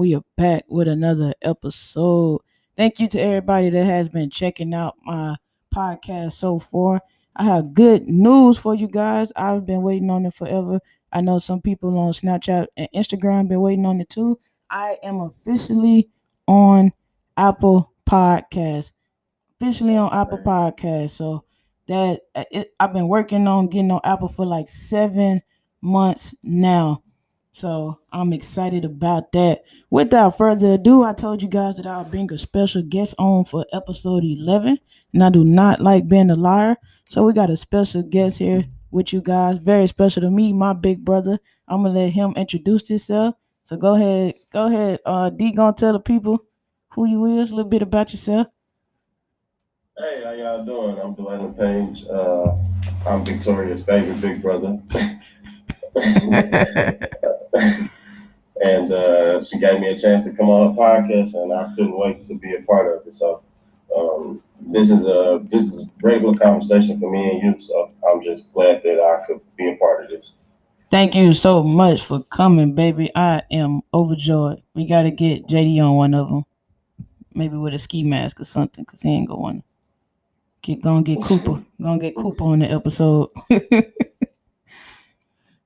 We are back with another episode. Thank you to everybody that has been checking out my podcast so far. I have good news for you guys. I've been waiting on it forever. I know some people on Snapchat and Instagram been waiting on it too. I am officially on Apple Podcasts. Officially on Apple Podcasts. So I've been working on getting on Apple for like 7 months now. So I'm excited about that. Without further ado, I told you guys that I'll bring a special guest on for episode 11. And I do not like being a liar. So we got a special guest here with you guys. Very special to me, my big brother. I'm going to let him introduce himself. So go ahead. D, gonna tell the people who you is, a little bit about yourself. Hey, how y'all doing? I'm Dwayne Page. I'm Victoria's favorite big brother. And she gave me a chance to come on her podcast, and I couldn't wait to be a part of it. So this is regular conversation for me and you. So I'm just glad that I could be a part of this. Thank you so much for coming, baby. I am overjoyed. We got to get JD on one of them. Maybe with a ski mask or something, because he ain't going to gonna get Cooper. Gonna get Cooper on the episode.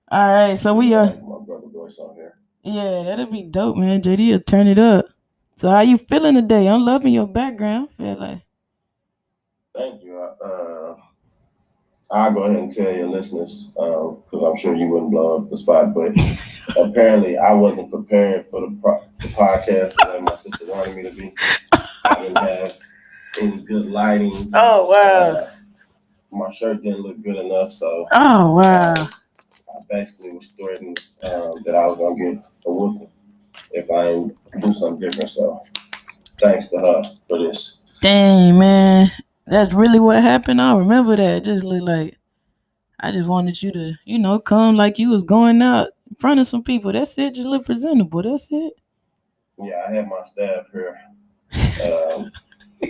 All right, so we are. My brother voice on here. Yeah, that'll be dope, man. JD will turn it up. So how you feeling today? I'm loving your background. Feel like. Thank you. I'll go ahead and tell your listeners, because I'm sure you wouldn't blow up the spot, but apparently I wasn't prepared for the podcast the way my sister wanted me to be. I didn't have any good lighting. Oh wow. My shirt didn't look good enough, so Oh wow. I basically was threatened that I was gonna get a whooping if I didn't do something different. So thanks to her for this. Dang, man. That's really what happened. I remember that. It just looked like I just wanted you to, come like you was going out in front of some people. That's it. Just look presentable. That's it. Yeah, I had my staff here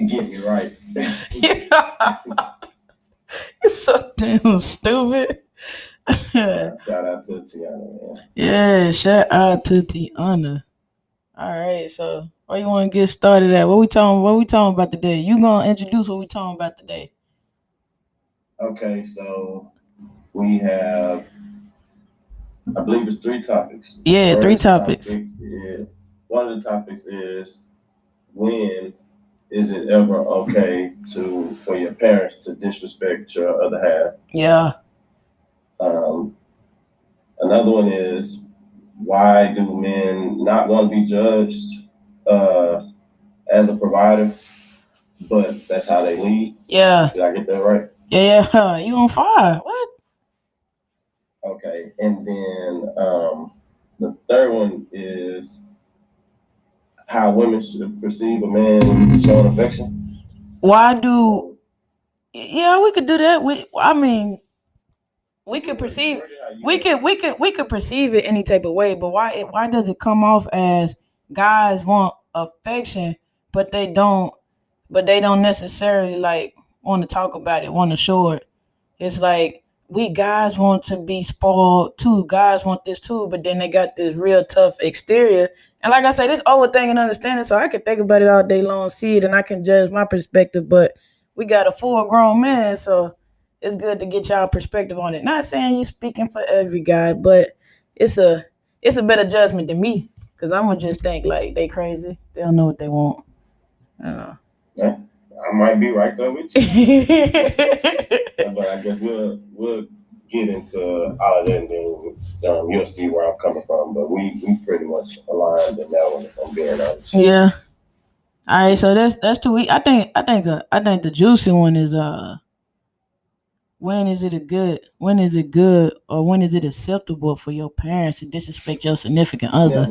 get me right. You're so damn stupid. Shout out to Tiana, man. Yeah, shout out to Tiana. All right, so where you want to get started at? What we talking about today? You gonna introduce what we talking about today? Okay, so we have, I believe it's 3 topics. Yeah, 3 topics. One of the topics is, when is it ever okay for your parents to disrespect your other half? Yeah. Another one is, why do men not want to be judged as a provider, but that's how they lead? Yeah. Did I get that right? Yeah. You on fire? What? Okay, and then the third one is how women should perceive a man showing affection. Why do? Yeah, we could do that. We could perceive. We could perceive it any type of way. But why does it come off as guys want affection, but they don't? But they don't necessarily like want to talk about it, want to show it. It's like we guys want to be spoiled too. Guys want this too, but then they got this real tough exterior. And like I said, this overthinking understanding, so I can think about it all day long, see it, and I can judge my perspective. But we got a full grown man, so it's good to get y'all perspective on it. Not saying you speaking for every guy, but it's a better judgment than me, because I'm gonna just think like they crazy. They don't know what they want. Yeah, I might be right there with you. But I guess we'll get into all of that, and then you'll see where I'm coming from. But we pretty much aligned in that one, if I'm being honest. Yeah. All right, so that's too weak. I think the juicy one is when is it good or when is it acceptable for your parents to disrespect your significant other?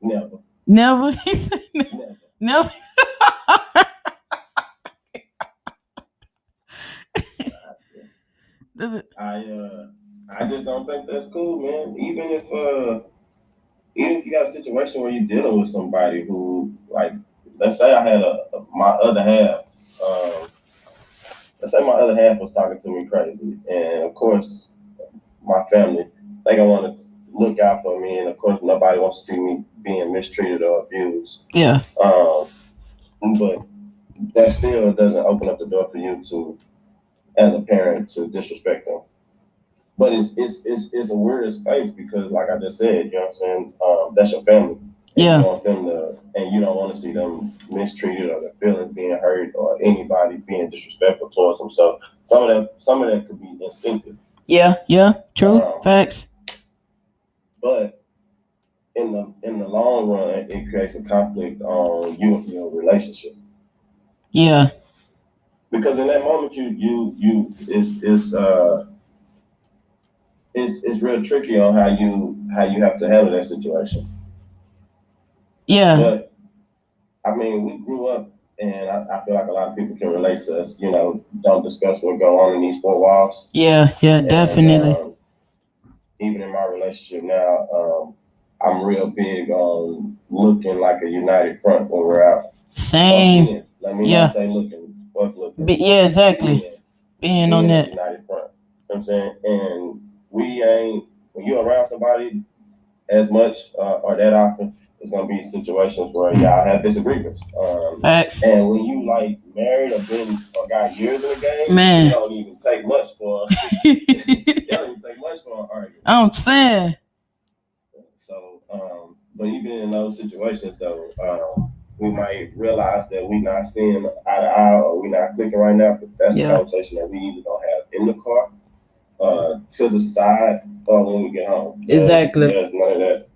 Never. Never. He said never. Never. I just don't think that's cool, man. Even if you got a situation where you're dealing with somebody who, like, let's say I had my other half. Let's say my other half was talking to me crazy, and of course, my family, they don't want to look out for me, and of course nobody wants to see me being mistreated or abused. Yeah. But that still doesn't open up the door for you to, as a parent, to disrespect them. But it's a weird space because, like I just said, you know what I'm saying? That's your family. Yeah. You want them to, and you don't want to see them mistreated or their feelings being hurt or anybody being disrespectful towards them. So some of that could be instinctive. Yeah. True. Facts. But in the long run, it creates a conflict on you and your relationship. Yeah. Because in that moment, it's real tricky on how you have to handle that situation. Yeah. But I mean, we grew up, and I feel like a lot of people can relate to us. You know, don't discuss what go on in these four walls. Yeah, definitely. And, even in my relationship now, I'm real big on looking like a united front when we're out. Same. Let me not say looking, but looking. Yeah, exactly. Being on that united front. You know what I'm saying? And we ain't, when you're around somebody as much or that often, there's gonna be situations where y'all have disagreements. Facts. And when you like married or got years in the game, man, it don't even take much for it don't even take much for an argument. I'm saying. So, but even in those situations though, we might realize that we're not seeing eye to eye or we're not clicking right now, but that's a conversation that we either gonna have in the car, to the side, or when we get home. Exactly. There's none of that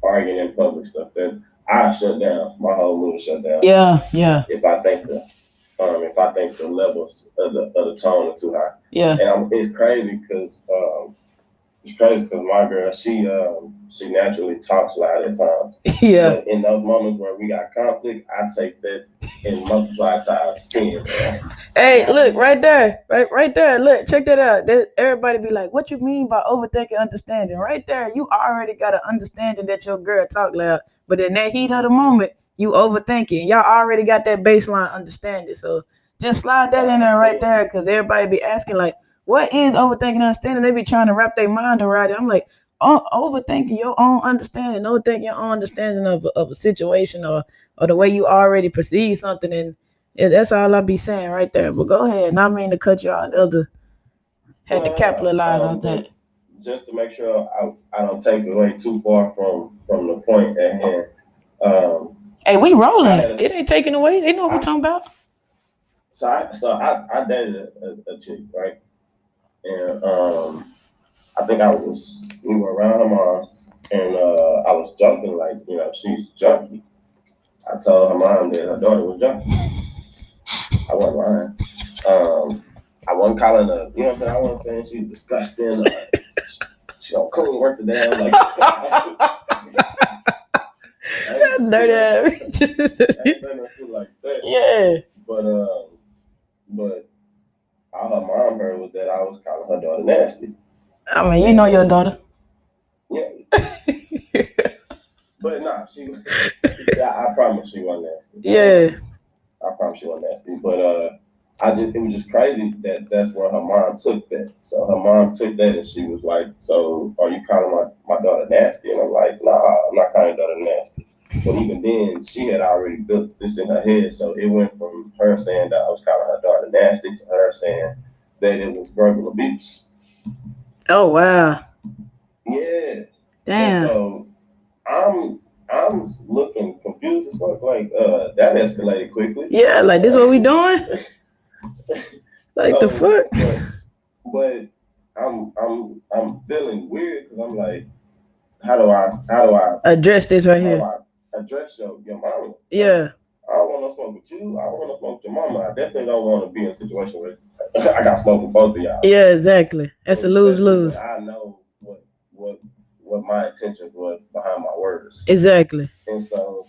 arguing in public stuff. That I shut down. My whole mood shut down. Yeah. If I think the levels of the tone are too high. Yeah. And it's crazy because my girl, she naturally talks loud at times. Yeah. But in those moments where we got conflict, I take that and multiply times 10. Hey, look right there, right there. Look, check that out. Everybody be like, "What you mean by overthinking understanding?" Right there, you already got an understanding that your girl talk loud, but in that heat of the moment, you overthinking. Y'all already got that baseline understanding. So just slide that in there right there, because everybody be asking like, "What is overthinking understanding?" They be trying to wrap their mind around it. I'm like, overthinking your own understanding, overthinking your own understanding of a situation or the way you already perceive something, and yeah, that's all I be saying right there. But go ahead. Not mean to cut you out. The other had to capitalize on that. Just to make sure I don't take away too far from the point at hand. Hey, we rolling. It ain't taken away. They know what we're talking about. So I dated a chick, right? And I think we were around her mom, and I was joking, like, you know, she's junky. I told her mom that her daughter was junky. I wasn't lying. I wasn't calling her, you know what I'm saying? I wasn't saying she's disgusting. She don't clean work the damn like. That's dirty. I ain't saying nothing like that. Yeah. But all her mom heard was that I was calling her daughter nasty. I mean, you know your daughter. Yeah. But nah, she was. I promise she wasn't nasty. Yeah. I promise she wasn't nasty. But it was just crazy that that's where her mom took that. So her mom took that and she was like, "So are you calling my daughter nasty?" And I'm like, "Nah, I'm not calling your daughter nasty." But even then, she had already built this in her head. So it went from her saying that I was calling her daughter nasty to her saying that it was verbal abuse. Oh wow. Yeah. Damn. And so I'm looking confused as fuck. Like that escalated quickly. Yeah, like this what we doing? Like so, the fuck? But I'm feeling weird because I'm like, how do I address this right here? I address your mama. Yeah. I don't want to smoke with you. I don't want to smoke with your mama. I definitely don't want to be in a situation where I got smoke with both of y'all. Yeah, exactly. That's a lose-lose. I know what my intentions were behind my words. Exactly. And so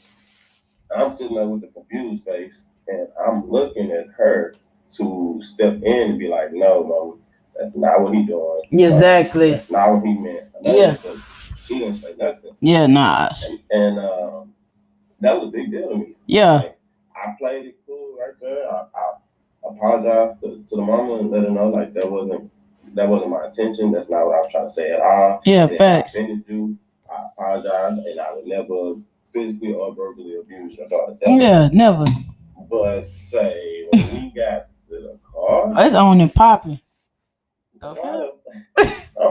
I'm sitting there with a confused face, and I'm looking at her to step in and be like, "No, mom, that's not what he doing. Exactly. That's not what he meant." Yeah. She didn't say nothing. Yeah, nah. And that was a big deal to me. Yeah. Like, I played it cool right there. I apologized to the mama and let her know like that wasn't that wasn't my intention. That's not what I was trying to say at all. Yeah, And if I facts. offended you, I apologize, and I would never physically or verbally abuse your daughter. Yeah, never. But say when we got to the car, It's on and popping. I'm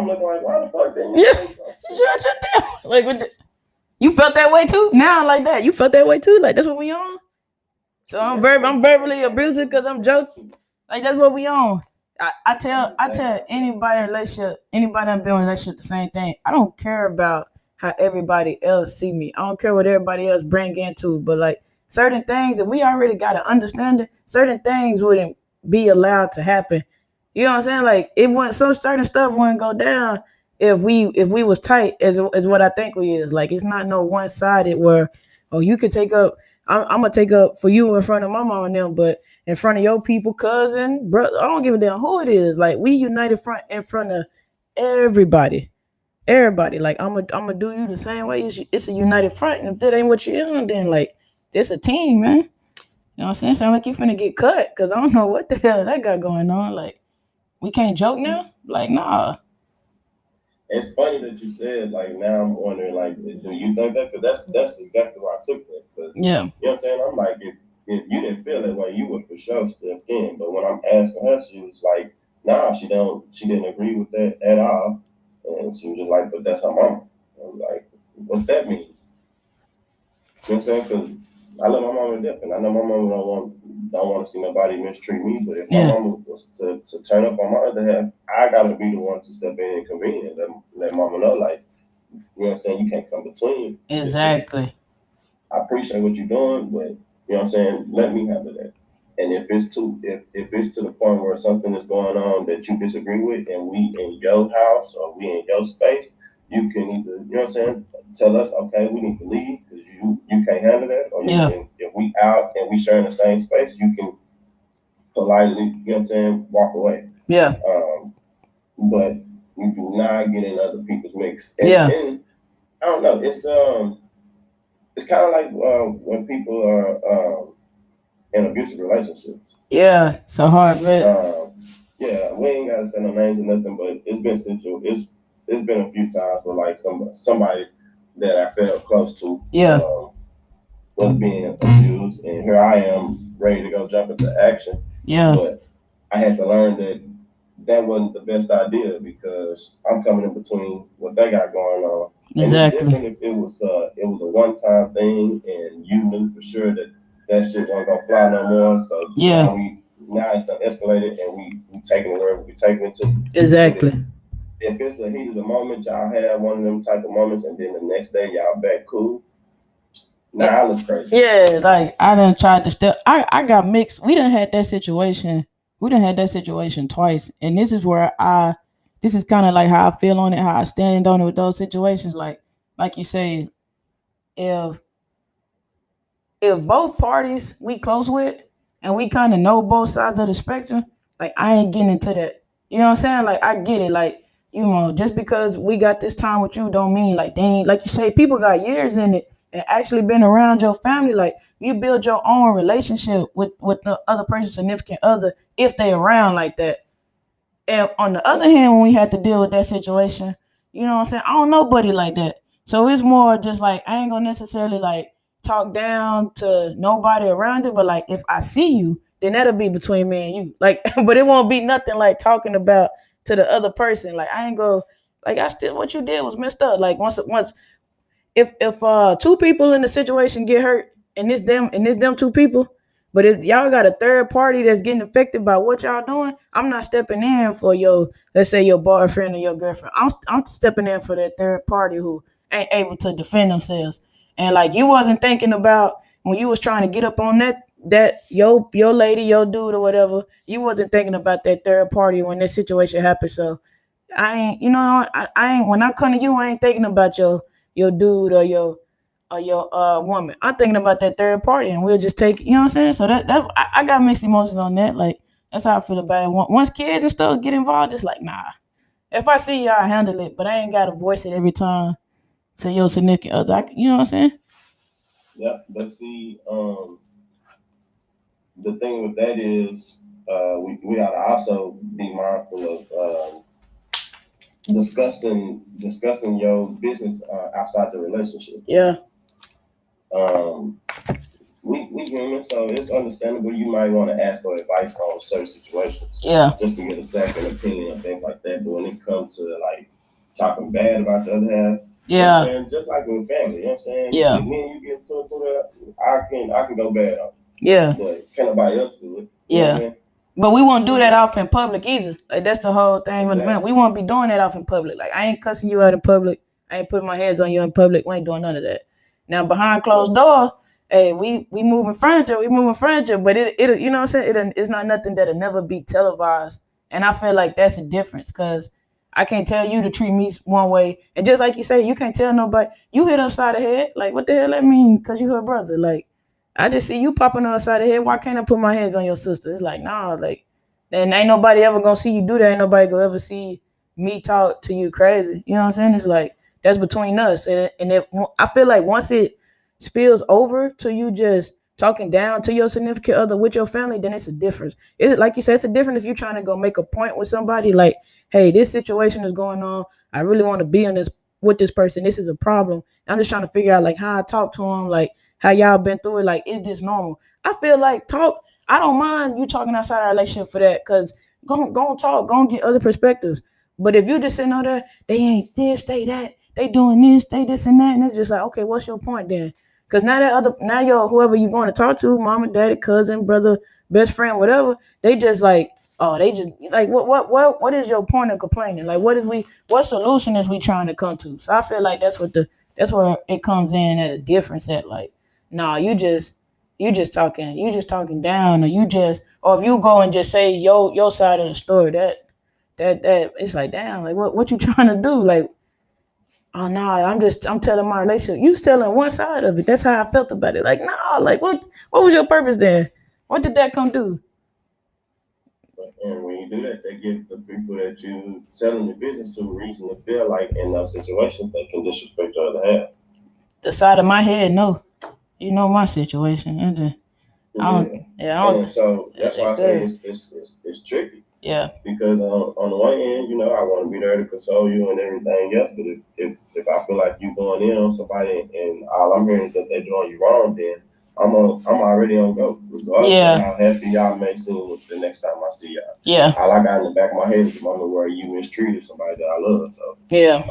looking like, why the fuck didn't you say something? Shut down. Like, you felt that way too? Now, like that, you felt that way too? Like, that's what we on? So I'm verbally abusive because I'm joking. Like, that's what we on. I tell anybody in a relationship, anybody that been in a relationship, the same thing. I don't care about how everybody else see me. I don't care what everybody else bring into, but like certain things, if we already got to understand it, certain things wouldn't be allowed to happen. You know what I'm saying? Like it wouldn't, some certain stuff wouldn't go down if we was tight as what I think we is. Like it's not no one sided where you could take up. I'm gonna take up for you in front of my mom and them, but in front of your people, cousin, brother. I don't give a damn who it is. Like we united front in front of everybody. Everybody. Like I'm gonna do you the same way. It's a united front. And if that ain't what you're doing, then like it's a team, man. You know what I'm saying? Sound like you finna get cut because I don't know what the hell that got going on. Like we can't joke now. Like nah. It's funny that you said like now I'm wondering like do you think that because that's exactly why I took that because Yeah. You know what I'm saying I'm like if you didn't feel that way you would for sure step in but when I'm asking her she was like nah she didn't agree with that at all and she was just like but that's her mama. I'm like what's that mean? You know what I'm saying? Because I love my mama to death, and I know my mama don't want to see nobody mistreat me. But if my mama was to turn up on my other half, I gotta be the one to step in and convene and let mama know, like, you know what I'm saying, you can't come between. Exactly. I appreciate what you're doing, but you know what I'm saying, let me handle that. And if it's to the point where something is going on that you disagree with, and we in your house or we in your space, you can either you know what I'm saying, tell us okay we need to leave because you can't handle that, or you can if we out and we share in the same space, you can politely you know what I'm saying walk away. Yeah. But you do not get in other people's mix. And I don't know. It's kind of like when people are in abusive relationships. Yeah, so hard, man. Yeah, we ain't gotta say no names or nothing, but it's been a few times where like somebody that I felt close to was being abused, and here I am ready to go jump into action. Yeah. But I had to learn that wasn't the best idea because I'm coming in between what they got going on. Exactly. And it's different if it was a one time thing and you knew for sure that shit wasn't gonna fly no more. So now it's done escalated and we taking it wherever we taking it to. Exactly. If it's a heat of the moment, y'all have one of them type of moments, and then the next day y'all back cool. Nah, I look crazy. Yeah, like I done tried to step. I got mixed. We done had that situation. We done had that situation twice, and this is where this is kind of like how I feel on it, how I stand on it with those situations. Like you say, if both parties we close with, and we kind of know both sides of the spectrum, like I ain't getting into that. You know what I'm saying? Like I get it. Like you know, just because we got this time with you, don't mean like they ain't. Like you say, people got years in it and actually been around your family. Like you build your own relationship with the other person's significant other if they around like that. And on the other hand, when we had to deal with that situation, you know what I'm saying? I don't know nobody like that. So it's more just like I ain't gonna necessarily like talk down to nobody around it, but like if I see you, then that'll be between me and you. Like, but it won't be nothing like talking about to the other person. Like I ain't go like I still what you did was messed up. Like once if two people in the situation get hurt and it's them two people, but if y'all got a third party that's getting affected by what y'all doing, I'm not stepping in for your let's say your boyfriend or your girlfriend. I'm stepping in for that third party who ain't able to defend themselves. And like you wasn't thinking about when you was trying to get up on that your lady, your dude or whatever, you wasn't thinking about that third party when this situation happened. So I ain't, you know, I ain't when I come to you, I ain't thinking about your dude or your woman. I'm thinking about that third party, and we'll just take, you know what I'm saying. So that's I got mixed emotions on that. Like that's how I feel about it. Once kids and stuff get involved, it's like nah. If I see y'all handle it, but I ain't gotta voice it every time to your significant other. You know what I'm saying? Yeah, but see, the thing with that is we gotta also be mindful of discussing your business outside the relationship. Yeah. We human, so it's understandable. You might want to ask for advice on certain situations. Yeah. Just to get a second opinion and things like that. But when it comes to like talking bad about the other half, yeah, and just like with family, you know what I'm saying? Yeah. If me and you get to it, I can go bad on it. Yeah. But can't nobody else do it. Yeah. But we won't do that off in public either. Like that's the whole thing with the man. We won't be doing that off in public. Like I ain't cussing you out in public. I ain't putting my hands on you in public. We ain't doing none of that. Now behind closed doors, hey, we moving furniture. But it you know what I'm saying? It's not nothing that'll never be televised. And I feel like that's a difference because I can't tell you to treat me one way. And just like you say, you can't tell nobody. You hit upside the head. Like what the hell that mean? Because you her brother. Like I just see you popping on the side of the head. Why can't I put my hands on your sister? It's like, nah, like, then ain't nobody ever gonna see you do that. Ain't nobody gonna ever see me talk to you crazy. You know what I'm saying? It's like, that's between us. And I feel like once it spills over to you just talking down to your significant other with your family, then it's a difference. It's like you said, it's a difference if you're trying to go make a point with somebody like, hey, this situation is going on. I really want to be in this with this person. This is a problem. I'm just trying to figure out like how I talk to him, like how y'all been through it. Like, is this normal? I feel like talk. I don't mind you talking outside our relationship for that, cause go and talk, go and get other perspectives. But if you just sitting on there, they ain't this, they that, they doing this, they this and that, and it's just like, okay, what's your point then? Cause now your whoever you going to talk to, mama, daddy, cousin, brother, best friend, whatever, they just like, oh, they just like what is your point of complaining? Like what solution is we trying to come to? So I feel like that's where it comes in at a difference at like, nah, you just talking down, or if you go and just say your side of the story, that it's like, damn, like what you trying to do? Like, oh no, I'm telling my relationship. You telling one side of it. That's how I felt about it. Like, nah, like what was your purpose there? What did that come do? And when you do that, they give the people that you selling your business to a reason to feel like in those situations they can disrespect your other half. The side of my head, no. You know my situation. I don't. And so that's why I say it's tricky. Yeah. Because on the one hand, you know, I want to be there to console you and everything else. But if I feel like you going in on somebody and all I'm hearing is that they're doing you wrong, then I'm already on go, regardless of how happy y'all may seem the next time I see y'all. Yeah. All I got in the back of my head is the moment where you mistreated somebody that I love. So yeah.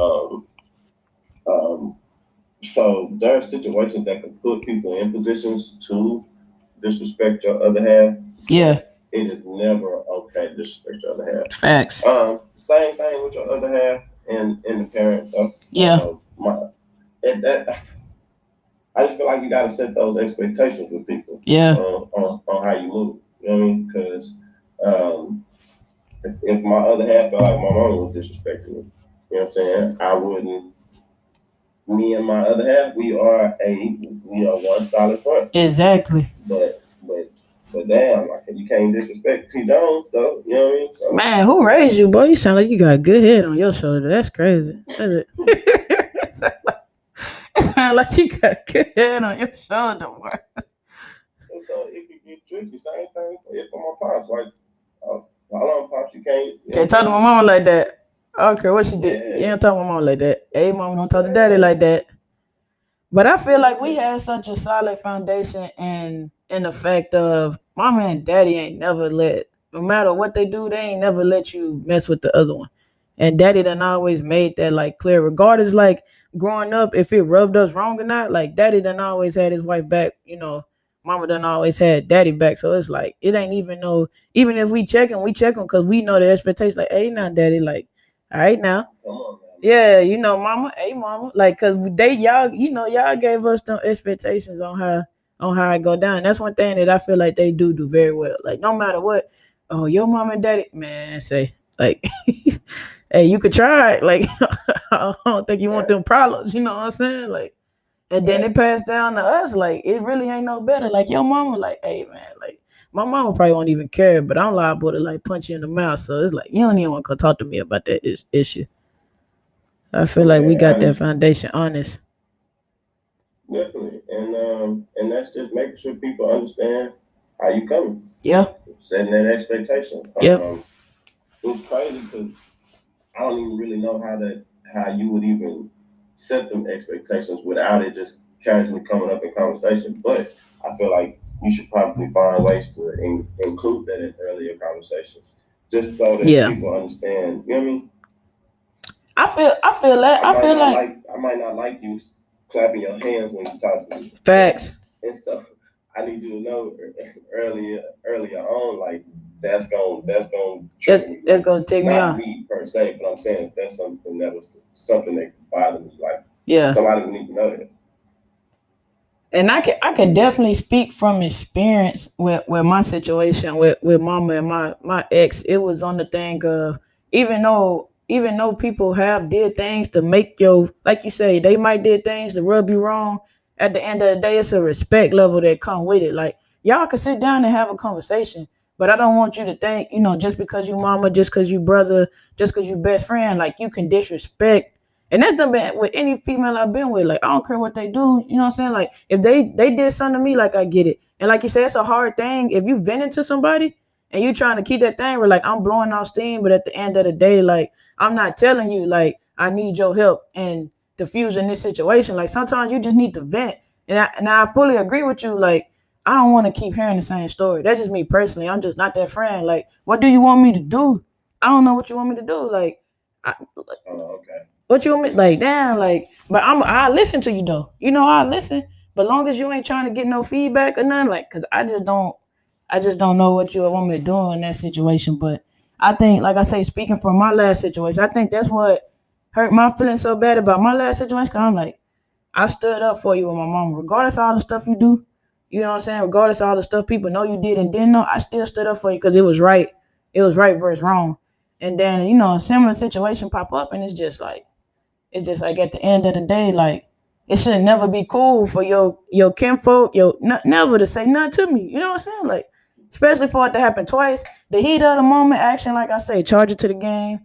So there are situations that can put people in positions to disrespect your other half. Yeah. It is never okay to disrespect your other half. Facts. Same thing with your other half and the parent. I just feel like you got to set those expectations with people. Yeah. On how you move. You know what I mean? Because if my other half felt like my mom was disrespecting me, you know what I'm saying? I wouldn't. Me and my other half, we are one solid part. Exactly. But damn, like you can't disrespect T Jones though. You know what I mean? So, man, who raised you, boy? You sound like you got a good head on your shoulder. That's crazy. That's it. Like you got a good head on your shoulder, boy. And so it could get tricky. Same thing for my pops. Like, hold on, pops, you can't talk to my mama like that. I don't care what she did. You don't talk to my mama like that. Hey, mama, don't talk to daddy like that. But I feel like we had such a solid foundation in the fact of mama and daddy ain't never no matter what they do, they ain't never let you mess with the other one. And daddy done always made that like clear, regardless like growing up, if it rubbed us wrong or not, like daddy done always had his wife back, mama done always had daddy back. So it's like, it ain't even if we check him because we know the expectation, like, hey, now daddy, like, all right now. Yeah, mama, hey, mama, like, cause y'all gave us some expectations on how it go down. That's one thing that I feel like they do very well. Like, no matter what, oh, your mom and daddy, man, say like, hey, you could try it. Like, I don't think you want them problems. You know what I'm saying? Like, and then it passed down to us. Like, it really ain't no better. Like, your mama, like, hey, man, like, my mama probably won't even care, but I'm liable to like punch you in the mouth. So it's like, you don't even want to come talk to me about that issue. I feel like we got that foundation honest. Definitely, and that's just making sure people understand how you coming. Yeah. Setting that expectation. Yeah. It's crazy because I don't even really know how you would even set them expectations without it just casually coming up in conversation. But I feel like you should probably find ways to include that in earlier conversations, just so that Yeah. people understand. You know what I mean? I feel that. I feel like I might not like you clapping your hands when you talk to me, facts. and so I need you to know earlier on, like that's gonna trigger me. That's Like gonna take me not off. me per se, but I'm saying if that's something that bothers me. Like Yeah. somebody would need to know that. And I can definitely speak from experience with my situation with mama and my ex. It was on the thing of even though people have did things to make your, like you say, they might did things to rub you wrong. At the end of the day, it's a respect level that come with it. Like y'all can sit down and have a conversation, but I don't want you to think, just because you mama, just because you brother, just because you best friend, like you can disrespect. And that's done been with any female I've been with. Like I don't care what they do. You know what I'm saying? Like if they did something to me, like I get it. And like you said, it's a hard thing if you vent into somebody and you trying to keep that thing where like I'm blowing off steam, but at the end of the day, like I'm not telling you like I need your help and diffusing this situation. Like sometimes you just need to vent. And I fully agree with you. Like I don't want to keep hearing the same story. That's just me personally. I'm just not that friend. Like what do you want me to do? I don't know what you want me to do. Like I, Oh, okay. what you want me like? Damn, like, but I listen to you though. I listen, but long as you ain't trying to get no feedback or nothing, like, cause I just don't know what you want me to do in that situation. But I think, like I say, speaking from my last situation, I think that's what hurt my feelings so bad about my last situation. Cause I'm like, I stood up for you with my mom, regardless of all the stuff you do. You know what I'm saying? Regardless of all the stuff people know you did and didn't know, I still stood up for you because it was right. It was right versus wrong. And then a similar situation pop up, and it's just like at the end of the day, like it should never be cool for your kinfolk, never to say nothing to me. You know what I'm saying? Like, especially for it to happen twice. The heat of the moment, action, like I say, charge it to the game.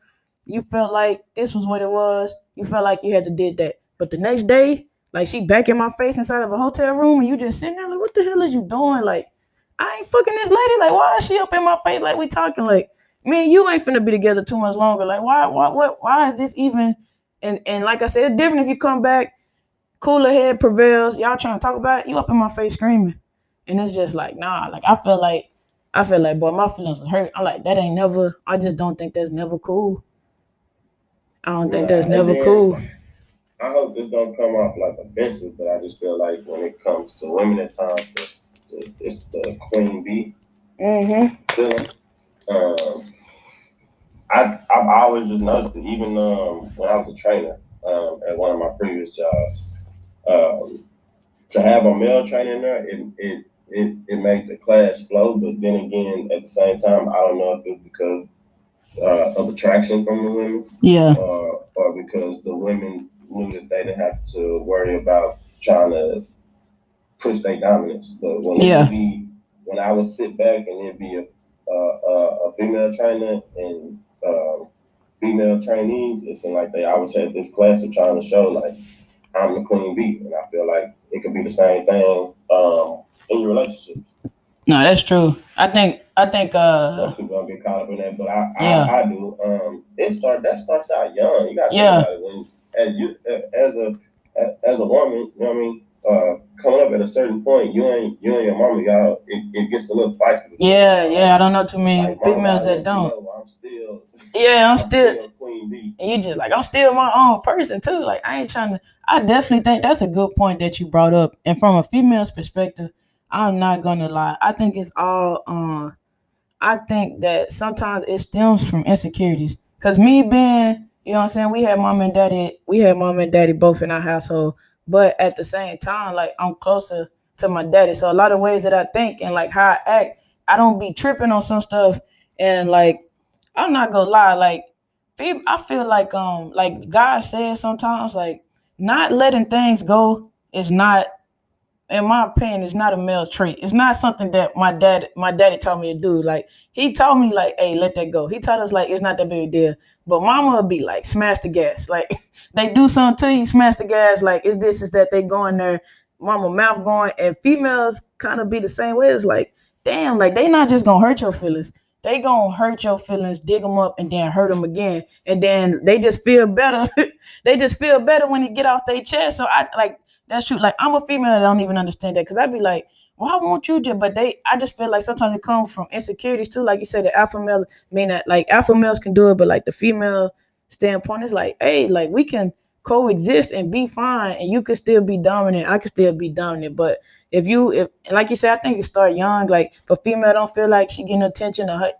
You felt like this was what it was. You felt like you had to did that. But the next day, like she back in my face inside of a hotel room, and you just sitting there like, what the hell is you doing? Like, I ain't fucking this lady. Like, why is she up in my face? Like, we talking like, me and you ain't finna be together too much longer. Like, why is this even? And like I said, it's different if you come back, cooler head prevails. Y'all trying to talk about it, you up in my face screaming, and it's just like nah. Like I feel like boy, my feelings are hurt. I'm like that ain't never. I just don't think that's never cool. I don't think Yeah, that's and never then cool. I hope this don't come off like offensive, but I just feel like when it comes to women at times, it's the queen bee Mhm. feeling. Um, I've always just noticed it, even when I was a trainer at one of my previous jobs. Um, to have a male trainer in there, it made the class flow. But then again, at the same time, I don't know if it's because of attraction from the women, Yeah. or because the women knew that they didn't have to worry about trying to push their dominance. But Yeah. when I would sit back and it'd be a female trainer and female trainees, it seemed like they always had this class of trying to show like I'm the queen bee, and I feel like it could be the same thing in your relationship. No, that's true. I think Some people gonna get caught up in that, but yeah. I do. That starts out young. You got to think Yeah. about it when as a woman, you know what I mean. Coming up at a certain point, you and your mama, y'all, it gets a little feisty. Yeah. I don't know too many Like mama females gotta that let you don't. know I'm still Yeah, I'm I'm still. still queen bee. And you just like I'm still my own person too. Like I ain't trying to. I definitely think that's a good point that you brought up. And from a female's perspective, I'm not gonna lie. I think it's all. I think that sometimes it stems from insecurities. Cause me being, what I'm saying, we had mom and daddy both in our household. But at the same time, like I'm closer to my daddy. So a lot of ways that I think and like how I act, I don't be tripping on some stuff. And like I'm not gonna lie, like I feel like God says sometimes like not letting things go is not, in my opinion, it's not a male trait. It's not something that my daddy taught me to do. Like he taught me like, hey, let that go. He taught us like it's not that big a deal. But mama would be like, smash the gas. Like they do something to you, smash the gas. Like it's this, is that, they go in there, mama mouth going, and females kind of be the same way. It's like, damn, like they not just gonna hurt your feelings. they gonna hurt your feelings, dig them up, and then hurt them again, and then they just feel better. They just feel better when it get off their chest. So I like that's true. Like I'm a female that don't even understand that because I'd be like, why won't you just? But I just feel like sometimes it comes from insecurities too. Like you said, the alpha male mean that like alpha males can do it, but like the female standpoint is like, hey, like we can coexist and be fine, and you could still be dominant. I could still be dominant, but if like you said, I think you start young. Like if a female don't feel like she getting attention or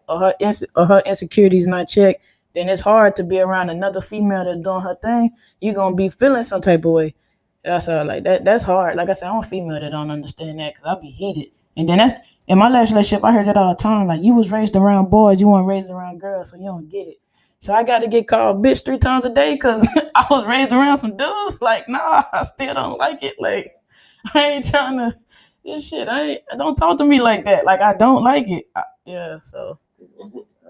her insecurities not checked, then it's hard to be around another female that's doing her thing. You gonna be feeling some type of way. That's like that. That's hard. Like I said, I'm a female that don't understand that because I be heated. And then that's in my last relationship. I heard that all the time. Like you was raised around boys, you weren't raised around girls, so you don't get it. So I got to get called bitch 3 times a day because I was raised around some dudes. Like nah, I still don't like it. Like I ain't trying to. This shit, don't talk to me like that. Like I don't like it. Yeah, so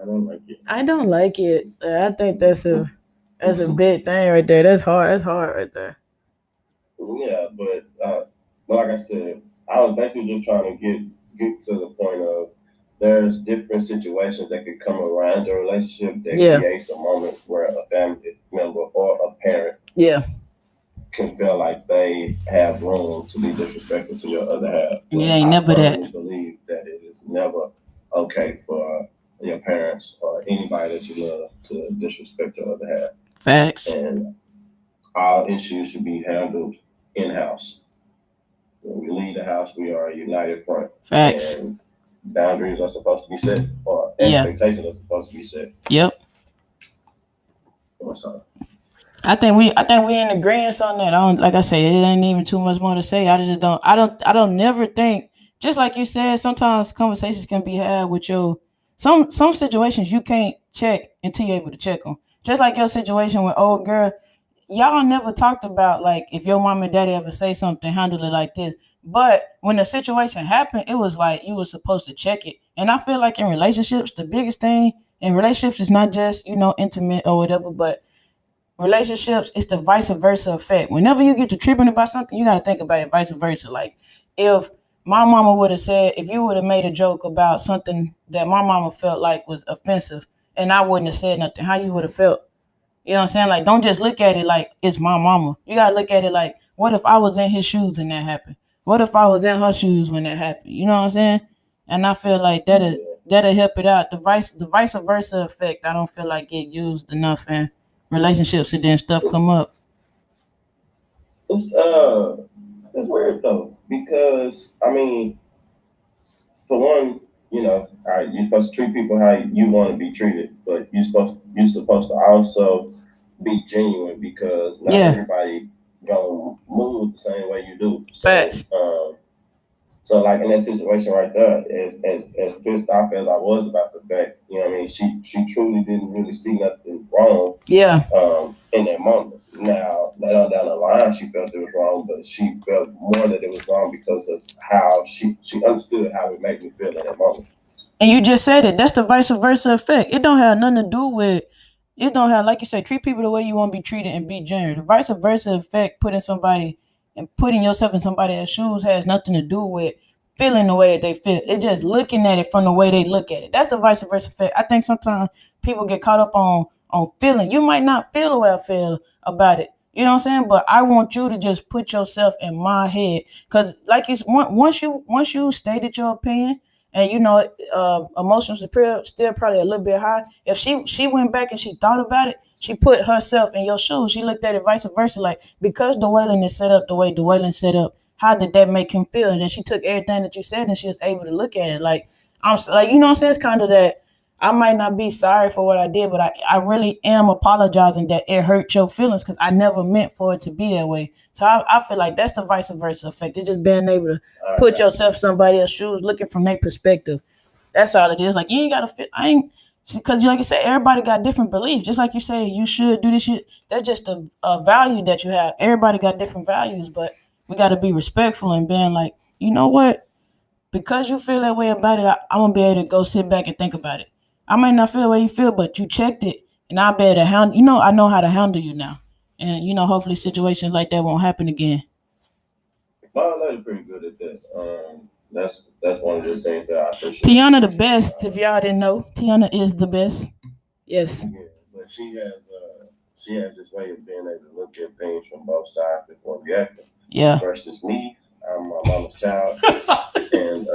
I don't like it. I don't like it. I think that's a big thing right there. That's hard. That's hard right there. Yeah, but like I said, I was basically just trying to get to the point of there's different situations that could come around the relationship that Yeah. creates a moment where a family member or a parent Yeah, can feel like they have room to be disrespectful to your other half. But yeah, ain't I never firmly that. believe that it is never okay for your parents or anybody that you love to disrespect your other half. Facts. And all issues should be handled in house. When we leave the house, we are a united front. Facts. And boundaries are supposed to be set, or Yeah. expectations are supposed to be set. Yep. What's up? I think we in agreement on that. I don't like I say it ain't even too much more to say. I don't never think just like you said, sometimes conversations can be had with your some situations you can't check until you're able to check them. Just like your situation with old girl, y'all never talked about like if your mom and daddy ever say something, handle it like this. But when the situation happened, it was like you were supposed to check it. And I feel like in relationships, the biggest thing in relationships is not just, intimate or whatever, but relationships, it's the vice versa effect. Whenever you get to tripping about something, you got to think about it vice versa. Like, if my mama would have said, if you would have made a joke about something that my mama felt like was offensive, and I wouldn't have said nothing, how you would have felt? You know what I'm saying? Like, don't just look at it like it's my mama. You got to look at it like, what if I was in his shoes and that happened? What if I was in her shoes when that happened? You know what I'm saying? And I feel like that'll help it out. The vice versa effect, I don't feel like get used enough in relationships, and then stuff come up. It's it's weird though because I mean, for one, all right, you're supposed to treat people how you want to be treated, but you're supposed to also be genuine because not Yeah. everybody gonna move the same way you do. Facts. So like in that situation right there, as pissed off as I was about the fact, what I mean, she truly didn't really see nothing wrong. Yeah. In that moment. Now later down the line, she felt it was wrong, but she felt more that it was wrong because of how she understood how it made me feel in that moment. And you just said it. That's the vice versa effect. It don't have nothing to do with. It don't have, like you say, treat people the way you want to be treated and be genuine. The vice versa effect, putting yourself in somebody else's shoes has nothing to do with feeling the way that they feel. It's just looking at it from the way they look at it. That's the vice versa effect. I think sometimes people get caught up on feeling. You might not feel the way I feel about it. You know what I'm saying? But I want you to just put yourself in my head, because like once you stated your opinion, and emotions are still probably a little bit high. If she went back and she thought about it, she put herself in your shoes. She looked at it vice versa, like because Dwaylen is set up the way Dwaylen set up, how did that make him feel? And then she took everything that you said and she was able to look at it like I'm like, you know what I'm saying? It's kind of that I might not be sorry for what I did, but I really am apologizing that it hurt your feelings because I never meant for it to be that way. So I feel like that's the vice versa effect. It's just being able to put yourself in somebody else's shoes, looking from their perspective. That's all it is. Like you ain't gotta fit. I ain't because like I said, everybody got different beliefs. Just like you say, you should do this shit. That's just a value that you have. Everybody got different values, but we got to be respectful and being like, you know what? Because you feel that way about it, I'm gonna be able to go sit back and think about it. I might not feel the way you feel, but you checked it, and I'll be able to handle. I know how to handle you now, and hopefully situations like that won't happen again. My lady's pretty good at that. That's that's one of the things that I appreciate. Tiana the best. If y'all didn't know, Tiana is the best. Yes. Yeah, but she has this way of being able to look at things from both sides before reacting. Yeah. Versus me, I'm my mama's child, and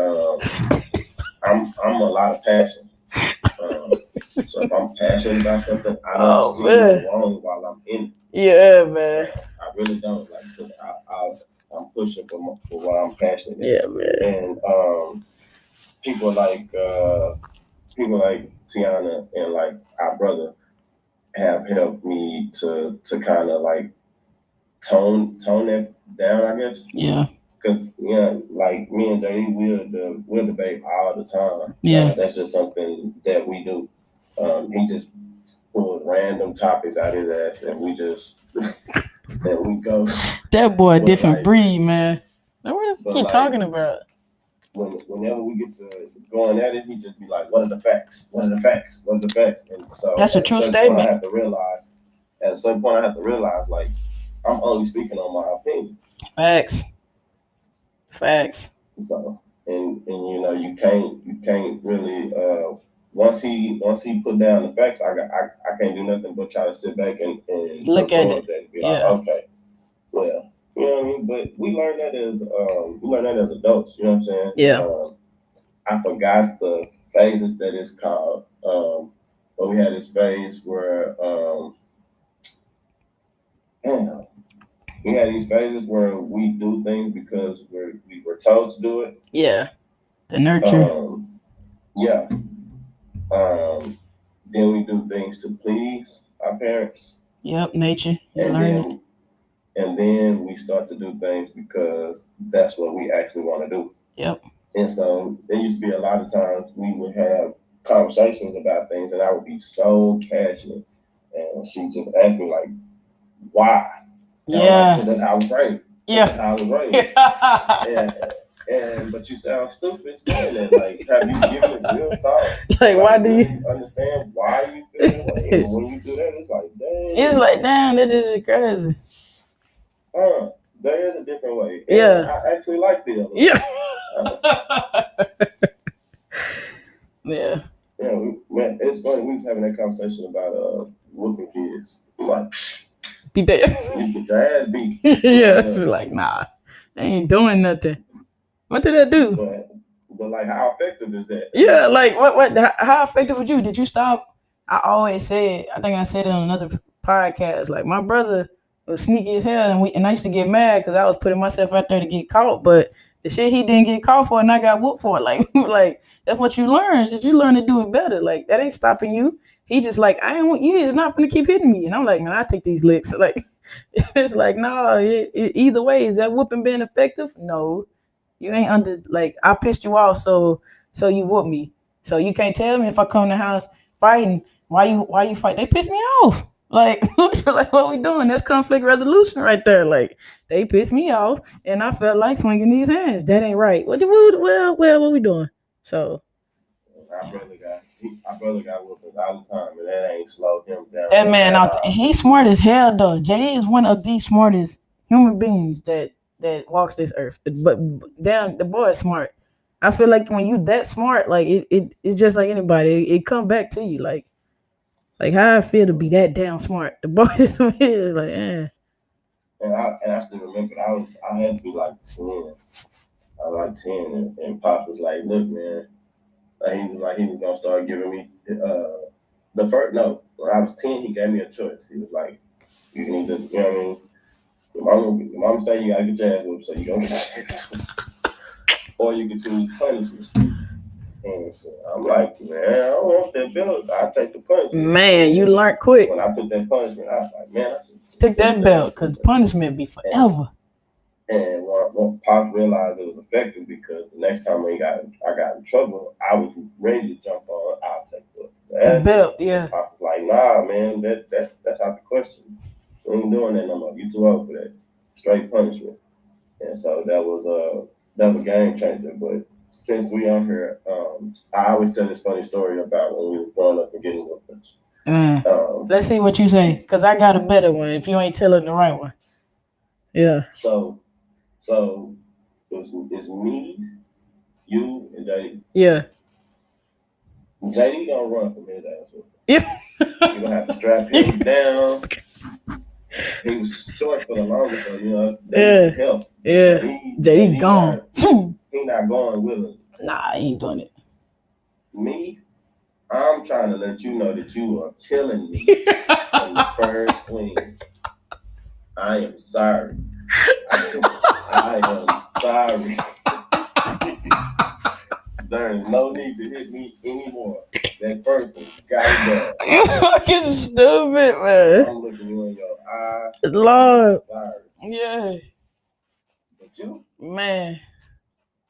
I'm a lot of passion. So if I'm passionate about something, I don't see it wrong while I'm in it. Yeah, man. I really don't like. I'm pushing for what I'm passionate about. Yeah, man. And people like Tiana and like our brother have helped me to kind of like tone that down, I guess. Yeah. Because like me and Jay, we'll debate all the time. Yeah. That's just something that we do. He just pulls random topics out his ass, and we just and we go. That boy, a different breed, man. Now, what the fuck you talking about? Whenever we get to going at it, he just be like, "What are the facts? What are the facts? What are the facts?" And so that's a true statement. I have to realize, at a certain point, I have to realize, like, I'm only speaking on my opinion. Facts. So, and you can't really once he put down the facts, I can't do nothing but try to sit back and look at it and be like, okay, well, you know what I mean. But we learned that as adults. You know what I'm saying? Yeah. I forgot the phases that it's called. But we had this phase where we had these phases where we do things because we were told to do it. Yeah. The nurture. Yeah. Then we do things to please our parents. Yep, nature. And then we start to do things because that's what we actually want to do. Yep. And so there used to be a lot of times we would have conversations about things, and I would be so casual, and she just asked me like, "Why?" Yeah. Because that's how I was raised. Yeah. That's how I was raised. But you sound stupid saying that. Like, have you given it real thought? Like, why do you understand why you feel that way? And when you do that, it's like, dang. It's like, damn, that is crazy. There is a different way. Yeah. I actually like the other way. Yeah. Yeah. Yeah, man, it's funny. We was having that conversation about whooping kids. Like, beat that. You get your ass beat. Yeah. She's like, nah, they ain't doing nothing. What did that do? But like, how effective is that? Yeah, like what? How effective was you? Did you stop? I always said, I think I said it on another podcast. Like, my brother was sneaky as hell, and I used to get mad because I was putting myself out there to get caught, but the shit he didn't get caught for, and I got whooped for it. Like that's what you learn. Did you learn to do it better? Like, that ain't stopping you. He just like, I ain't want you. Is not gonna keep hitting me, and I'm like, man, I take these licks. Like, it's like, no. Either way, is that whooping being effective? No, you ain't under. Like, I pissed you off, so you whoop me. So you can't tell me if I come to the house fighting, why you fight? They piss me off. Like, what we doing? That's conflict resolution right there. Like, they pissed me off, and I felt like swinging these hands. That ain't right. What we doing? So, our brother got whooped all the time, and that ain't slowed him down. That man out there, he's smart as hell, though. JD is one of the smartest human beings that walks this earth. But damn, the boy is smart. I feel like when you that smart, like it's just like anybody. It come back to you, like how I feel to be that damn smart. The boy is like, And I still remember I had to be like 10. I was like 10, and Pop was like, "Look, man," he was gonna start giving me the first. No, when I was 10, he gave me a choice. He was like, "You can either, you know what I mean? Your mom say you gotta get your ass whooped, so you gonna get your ass whooped, or you can choose punishment." And so I'm like, man, I don't want that belt. I take the punishment. Man, you learned quick. When I took that punishment, I was like, man, I should take that belt, because punishment be forever. And when Pop realized it was effective, because the next time I got in trouble, I was ready to jump on. I'll take the belt. Yeah. Pop was like, nah, man, that's out the question. We ain't doing that no more. You too old for that. Straight punishment. And so that was a game changer. But since we on here, I always tell this funny story about when we were growing up and getting weapons. Let's see what you say, because I got a better one if you ain't telling the right one. Yeah. So it's me, you, JD. Yeah. JD gonna run from his ass. Yeah. You gonna have to strap him down. He was short for the longest, so that was the help. Yeah. JD gone. He not going willingly. Nah, he ain't doing it. Me, I'm trying to let you know that you are killing me from the first swing. I am sorry. I am sorry. There's no need to hit me anymore. That first one got it done. You fucking stupid, man. I'm looking you in your eye. Lord. Sorry. Yeah. But you? Man.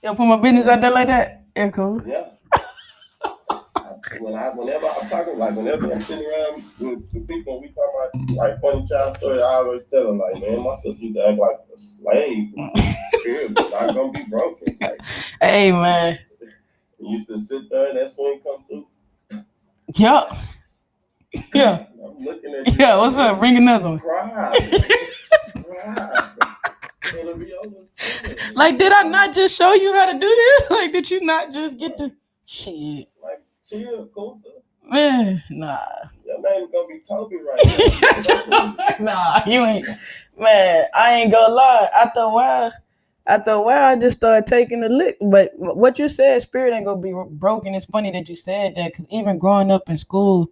You put my business out there like that? Yeah, cool. Yeah. Whenever I'm talking, like whenever I'm sitting around with people and we talk about like funny child stories, I always tell them like, man, my sister used to act like a slave. Spirit was not gonna be broken. Like, hey, man. You used to sit there and that swing come through. Yup. Yeah. I'm looking at you. Yeah, what's up? Bring another one. Cry. It'll be over. Like, did I not just show you how to do this? Like, did you not just get the shit? Like, chill, cool. Man, nah. Your name gonna be Toby right now. Nah, you ain't. Man, I ain't gonna lie. After a while, I just started taking the lick. But what you said, spirit ain't gonna be broken. It's funny that you said that, because even growing up in school,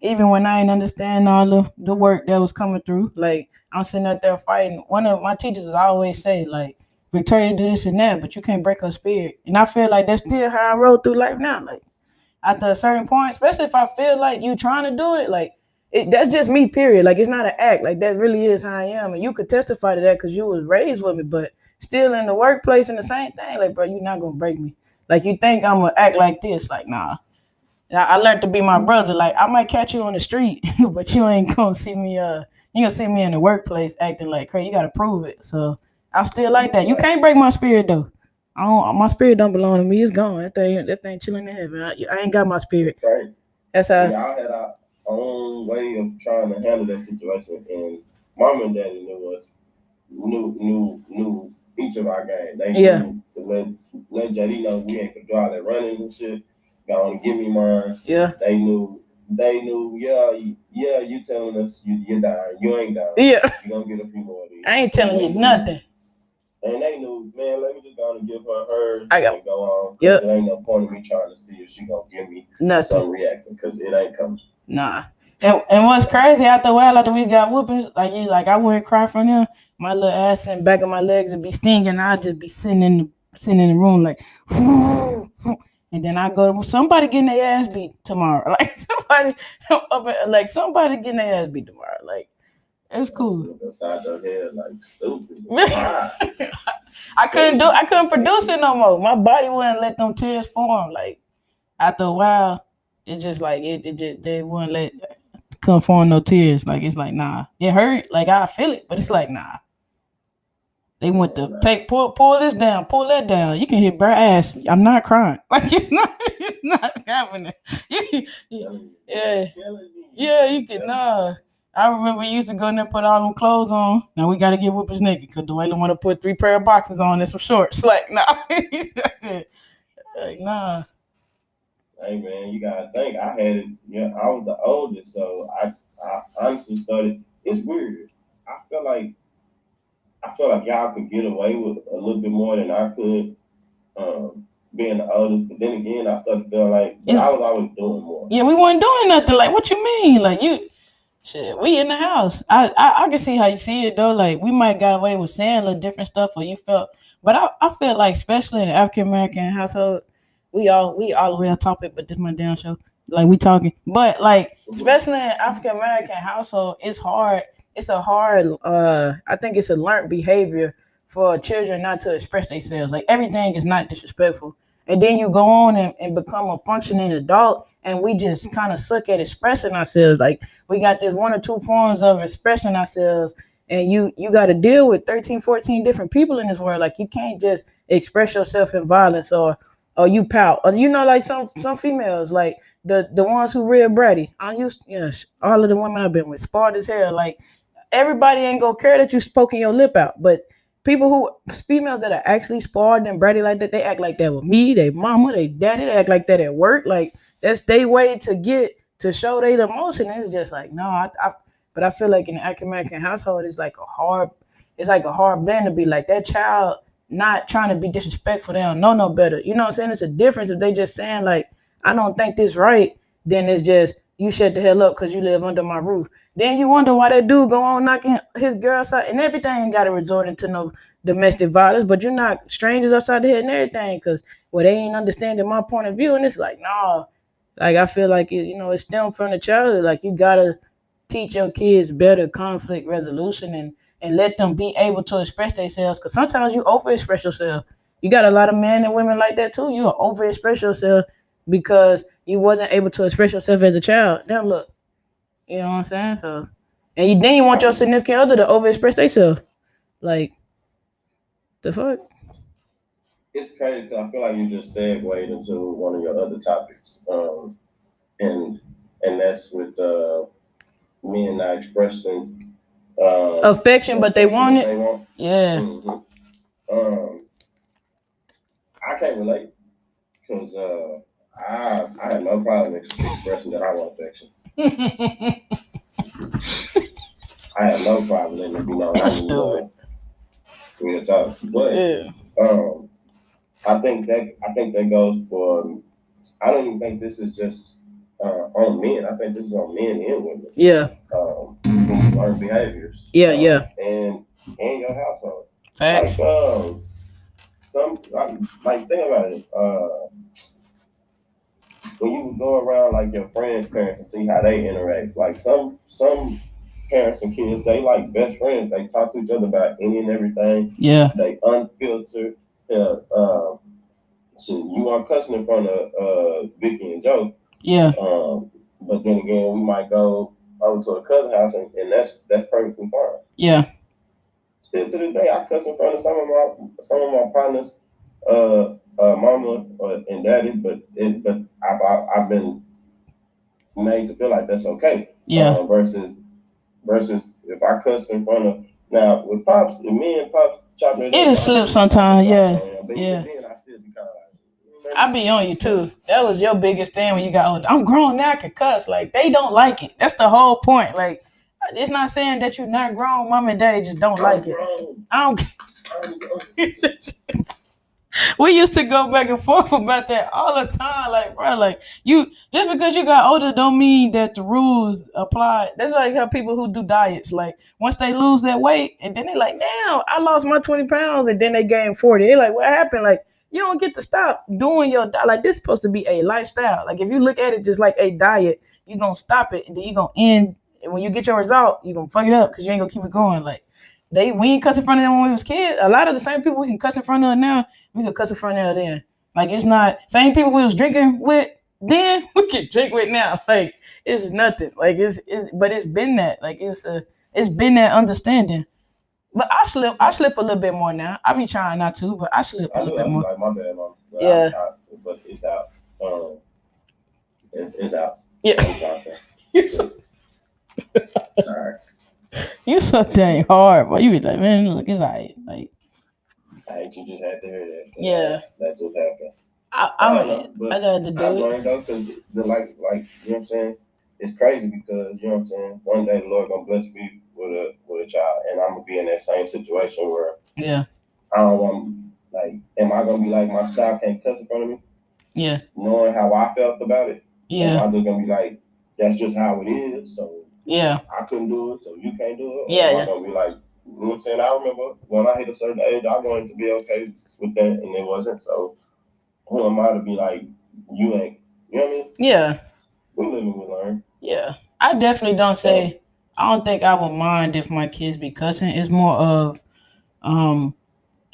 even when I didn't understand all the work that was coming through, like, I'm sitting up there fighting. One of my teachers would always say, like, Victoria do this and that, but you can't break her spirit. And I feel like that's still how I roll through life now. Like, after a certain point, especially if I feel like you trying to do it, like, that's just me, period. Like, it's not an act. Like, that really is how I am. And you could testify to that because you was raised with me, but still in the workplace and the same thing. Like, bro, you're not going to break me. Like, you think I'm going to act like this. Like, nah. I learned to be my brother. Like, I might catch you on the street, but you ain't going to see me, you going to see me in the workplace acting like crazy. You got to prove it. So, I'm still like that. You can't break my spirit, though. My spirit don't belong to me. It's gone. That thing chilling in heaven. I ain't got my spirit. Right. That's how. Y'all had our own way of trying to handle that situation, and Mom and Daddy knew each of our game. They knew to let JD know we ain't gonna do all that running and shit. Go on, give me mine. Yeah. They knew. Yeah. You telling us you're down. You ain't down. Yeah. You gonna get a few more of these. I ain't telling you nothing. And they knew, man, let me just go and give her hers and go on. Yep. There ain't no point in me trying to see if she gonna give me some reaction, because it ain't coming. Nah. And what's crazy, after a while, after we got whoopings, like I wouldn't cry from them. My little ass and back of my legs would be stinging. I'd just be sitting in the room like, and then I go, somebody getting their ass beat tomorrow. Like, somebody getting their ass beat tomorrow. Like, it's cool. Inside your head, like, stupid. I couldn't produce it no more. My body wouldn't let them tears form. Like, after a while, it just like they wouldn't let come form no tears. Like, it's like, nah. It hurt. Like, I feel it, but it's like, nah. They want to pull this down, pull that down. You can hit bare ass. I'm not crying. Like, it's not happening. Yeah, you can nah. I remember we used to go in there and put all them clothes on. Now we got to get whoopers naked because Dwayne want to put 3 pair of boxes on and some shorts. Like, nah. Like, nah. Hey, man, you got to think. I had it. Yeah, I was the oldest, so I honestly started. It's weird. I feel like y'all could get away with a little bit more than I could, being the oldest. But then again, I started feeling like I was always doing more. Yeah, we weren't doing nothing. Like, what you mean? Like, shit, we in the house. I can see how you see it, though. Like, we might got away with saying a little different stuff, or you felt. But I feel like, especially in the African American household, we all the way on topic, but this is my damn show. Like, we talking. But, like, especially in African American household, it's hard. It's a hard, I think it's a learned behavior for children not to express themselves. Like, everything is not disrespectful. And then you go on and become a functioning adult, and we just kind of suck at expressing ourselves. Like, we got this 1 or 2 forms of expressing ourselves, and you got to deal with 13, 14 different people in this world. Like, you can't just express yourself in violence or you pout. Or, like some females, like the ones who real bratty. All of the women I've been with, smart as hell. Like, everybody ain't gonna care that you spoken your lip out, but females that are actually spoiled and bratty like that, they act like that with me, they mama, they daddy, they act like that at work. Like that's their way to show their emotion. It's just like no, but I feel like in the African American household, it's like a hard blend to be like that child not trying to be disrespectful. They don't know no better. You know what I'm saying? It's a difference if they just saying like I don't think this right. Then it's just you shut the hell up because you live under my roof. Then you wonder why that dude go on knocking his girl outside and everything ain't got to resort into no domestic violence, but you're not strangers outside the head and everything because well they ain't understanding my point of view and it's like no, like I feel like it stems from the childhood. Like you gotta teach your kids better conflict resolution and let them be able to express themselves because sometimes you overexpress yourself. You got a lot of men and women like that too. You overexpress yourself because you wasn't able to express yourself as a child. Now look, you know what I'm saying? So, and then you want your significant other to overexpress themselves. Like, the fuck? It's crazy because I feel like you just segued into one of your other topics, and that's with men not expressing affection, but they want it. Yeah. Mm-hmm. I can't relate because I have no problem expressing that I want affection. I have no problem letting it be known. That's stupid. Real talk, but yeah. I think that goes for. I don't even think this is just on men. I think this is on men and women. Yeah. These learned behaviors. Yeah, and your household. Facts. Like think about it. When you go around like your friends' parents and see how they interact, like some parents and kids, they like best friends. They talk to each other about any and everything. Yeah. They unfiltered. So you aren't cussing in front of Vicky and Joe. Yeah. But then again, we might go over to a cousin house and that's perfectly fine. Yeah. Still to this day, I cuss in front of some of my partners, mama and daddy, but I've been made to feel like that's okay. Yeah. Versus if I cuss in front of now with pops, if me and pops chopping it, it'll slip sometimes. Yeah. Yeah. Then I still be kind of like, I be on you too. That was your biggest thing when you got older. I'm grown now, I can cuss. Like they don't like it. That's the whole point. Like it's not saying that you're not grown. Mom and daddy just don't like it. I don't. We used to go back and forth about that all the time. Like, bro, like you just because you got older don't mean that the rules apply. That's like how people who do diets, like once they lose that weight and then they like, damn, I lost my 20 pounds and then they gain 40. They're like, what happened? Like, you don't get to stop doing your diet. Like, this is supposed to be a lifestyle. Like, if you look at it just like a diet, you're going to stop it and then you're going to end. And when you get your result, you're going to fuck it up because you ain't going to keep it going. Like, we ain't cuss in front of them when we was kids. A lot of the same people we can cuss in front of now, we can cuss in front of then. Like, it's not same people we was drinking with then, we can drink with now. Like, it's nothing. Like, but it's been that. Like, it's been that understanding. But I slip a little bit more now. I be trying not to, but I slip a little bit more. Like, my bad, Mom. Yeah. But it's out. It's out. Yeah. Sorry. You so dang hard, but you be like, man, look, it's alright. Like, you just had to hear that. Yeah. That just happened. I got to do I learned though, because like you know what I'm saying. It's crazy because you know what I'm saying. One day the Lord gonna bless me with a child, and I'm gonna be in that same situation where I don't want am I gonna be like my child can't cuss in front of me? Yeah. Knowing how I felt about it. Yeah. I'm just gonna be like, that's just how it is. So yeah, I couldn't do it, so you can't do it. Yeah. I'm gonna be like, you know what I'm saying? I remember when I hit a certain age, I wanted to be okay with that, and it wasn't. So who am I to be like, you ain't? You know what I mean? Yeah. We live and we learn. Yeah. I definitely don't say. I don't think I would mind if my kids be cussing. It's more of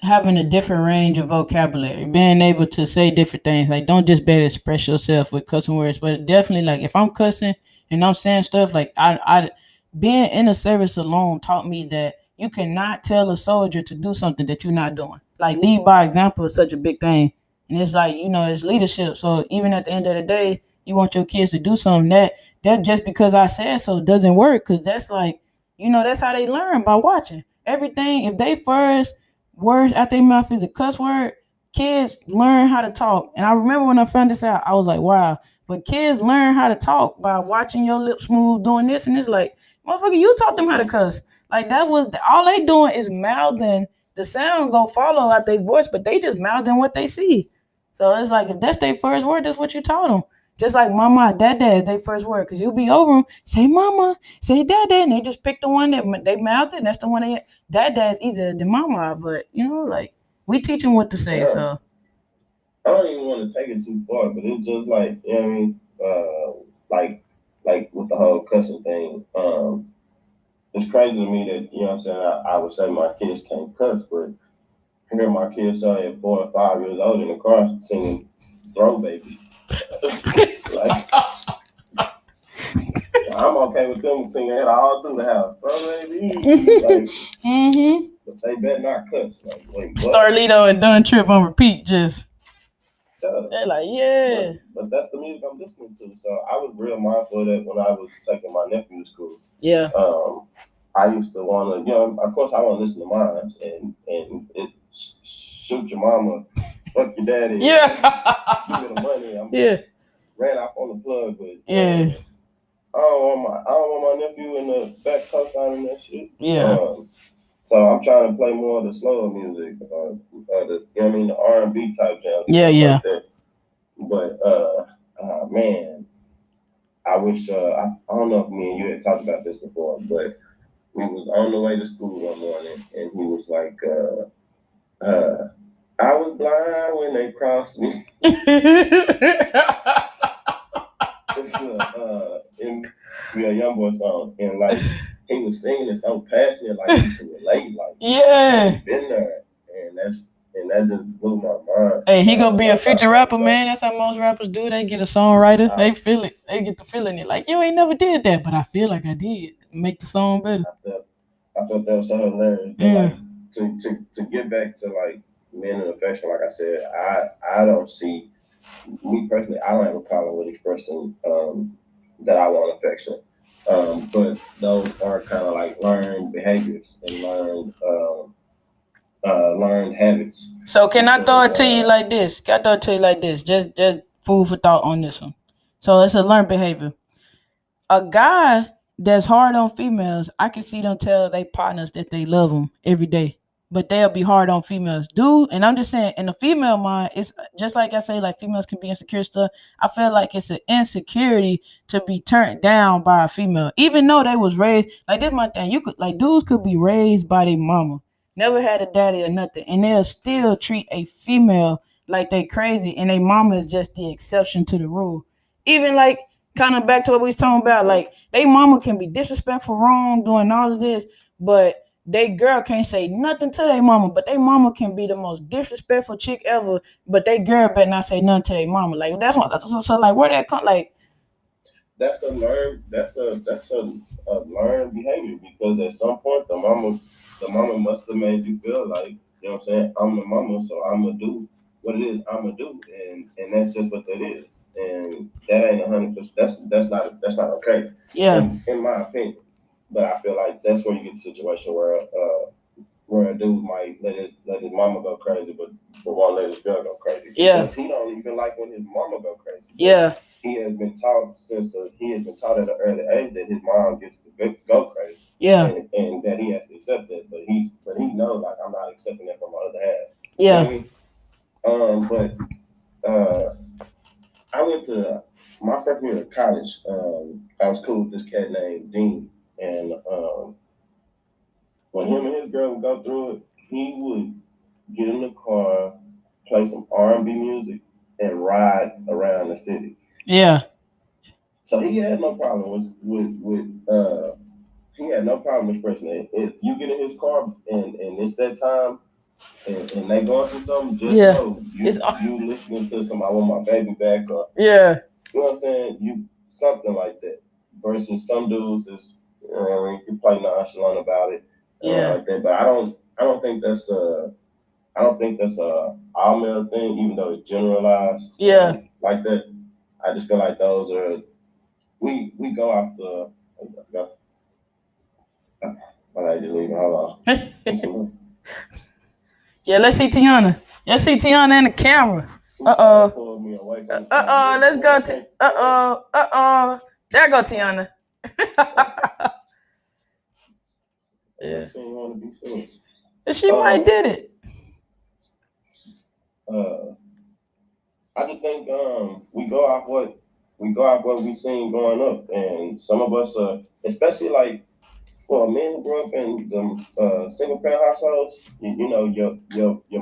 having a different range of vocabulary, being able to say different things. Like, don't just better express yourself with cussing words, but definitely, like, if I'm cussing and I'm saying stuff, like, I being in the service alone taught me that you cannot tell a soldier to do something that you're not doing. Like, lead by example is such a big thing. And it's like, it's leadership. So even at the end of the day, you want your kids to do something that just because I said so doesn't work. Because that's like, that's how they learn, by watching everything. If they first words out their mouth is a cuss word, kids learn how to talk. And I remember when I found this out, I was like, wow. But kids learn how to talk by watching your lips move, doing this, and it's like, motherfucker, you taught them how to cuss. Like that was all they doing is mouthing. The sound go follow out their voice, but they just mouthing what they see. So it's like if that's their first word, that's what you taught them. Just like mama, dada is their first word, cause you'll be over them, say mama, say dada, and they just pick the one that they mouthed, and that's the one dada is easier than mama. But like we teach them what to say. Yeah. So I don't even want to take it too far, but it's just like, you know what I mean? Like with the whole cussing thing, it's crazy to me that, you know what I'm saying, I would say my kids can't cuss, but hear my kids say at 4 or 5 years old in the car singing Throw Baby. Like, I'm okay with them singing it all through the house. Throw Baby. Like, but they better not cuss. Like, wait, Starlito and Dun Trip on repeat, just. They're like, yeah. But that's the music I'm listening to. So I was real mindful of that when I was taking my nephew to school. Yeah. I used to want to, of course I want to listen to mine and it shoot your mama, fuck your daddy. Yeah. Give me the money. Yeah. Ran off on the plug, but yeah. I don't want my nephew in the back co-signing that shit. Yeah. So I'm trying to play more of the slower music, the R&B type jazz. Yeah. Like but man, I wish I don't know if me and you had talked about this before, but we was on the way to school one morning, and he was like, "I was blind when they crossed me." It's a young boy song, and like he was singing it so passionate, like he could relate, like he's been there, and that just blew my mind. Hey, he gonna be a future rapper, man. That's how most rappers do. They get a songwriter, they feel it, they get the feeling it. Like you ain't never did that, but I feel like I did. Make the song better. I felt that was so hilarious. But like to get back to like men and affection, like I said, I don't see me personally. I don't have a problem with expressing that I want affection. But those are kind of like learned behaviors and learned habits. So can I throw it to you like this? Can I throw it to you like this? Just food for thought on this one. So it's a learned behavior. A guy that's hard on females, I can see them tell their partners that they love them every day, but they'll be hard on females. Dude, and I'm just saying, in the female mind, it's just like I say, like females can be insecure stuff. I feel like it's an insecurity to be turned down by a female, even though they was raised like this. My thing, you could like dudes could be raised by their mama, never had a daddy or nothing, and they'll still treat a female like they crazy, and their mama is just the exception to the rule. Even like kind of back to what we was talking about, like they mama can be disrespectful, wrong, doing all of this, but they girl can't say nothing to their mama. But they mama can be the most disrespectful chick ever, but they girl better not say nothing to their mama. Like that's what. So like where that come like. That's a learned behavior because at some point the mama must have made you feel like, you know what I'm saying, I'm the mama, so I'm gonna do what it is I'm gonna do, and that's just what that is, and that ain't 100%. That's not okay. Yeah. In my opinion, but I feel like that's where you get a situation where a dude might let his mama go crazy, but won't let his girl go crazy. Yeah. Because he don't even like when his mama go crazy. Yeah. He has been taught at an early age that his mom gets to go crazy. Yeah. And that he has to accept that, but he knows like I'm not accepting that from my other half. Yeah. You know what I mean? I went to my freshman year of college. I was cool with this cat named Dean, and when him and his girl would go through it, he would get in the car, play some R&B music, and ride around the city. Yeah. So he had no problem with he had no problem expressing it. If you get in his car and it's that time and they going through something, just know you listening to some I Want My Baby Back or you know what I'm saying? You something like that. Versus some dudes is you play nonchalant about it. Like that. But I don't think that's a all male thing, even though it's generalized. Like that. I just feel like those are we go after. My lady leaving. Hold on. Yeah, let's see Tiana. Let's see Tiana in the camera. Let's go to there go Tiana. Yeah. She might did it. I just think we go off what we seen growing up, and some of us especially like for men who grew up in the single parent households, you know, your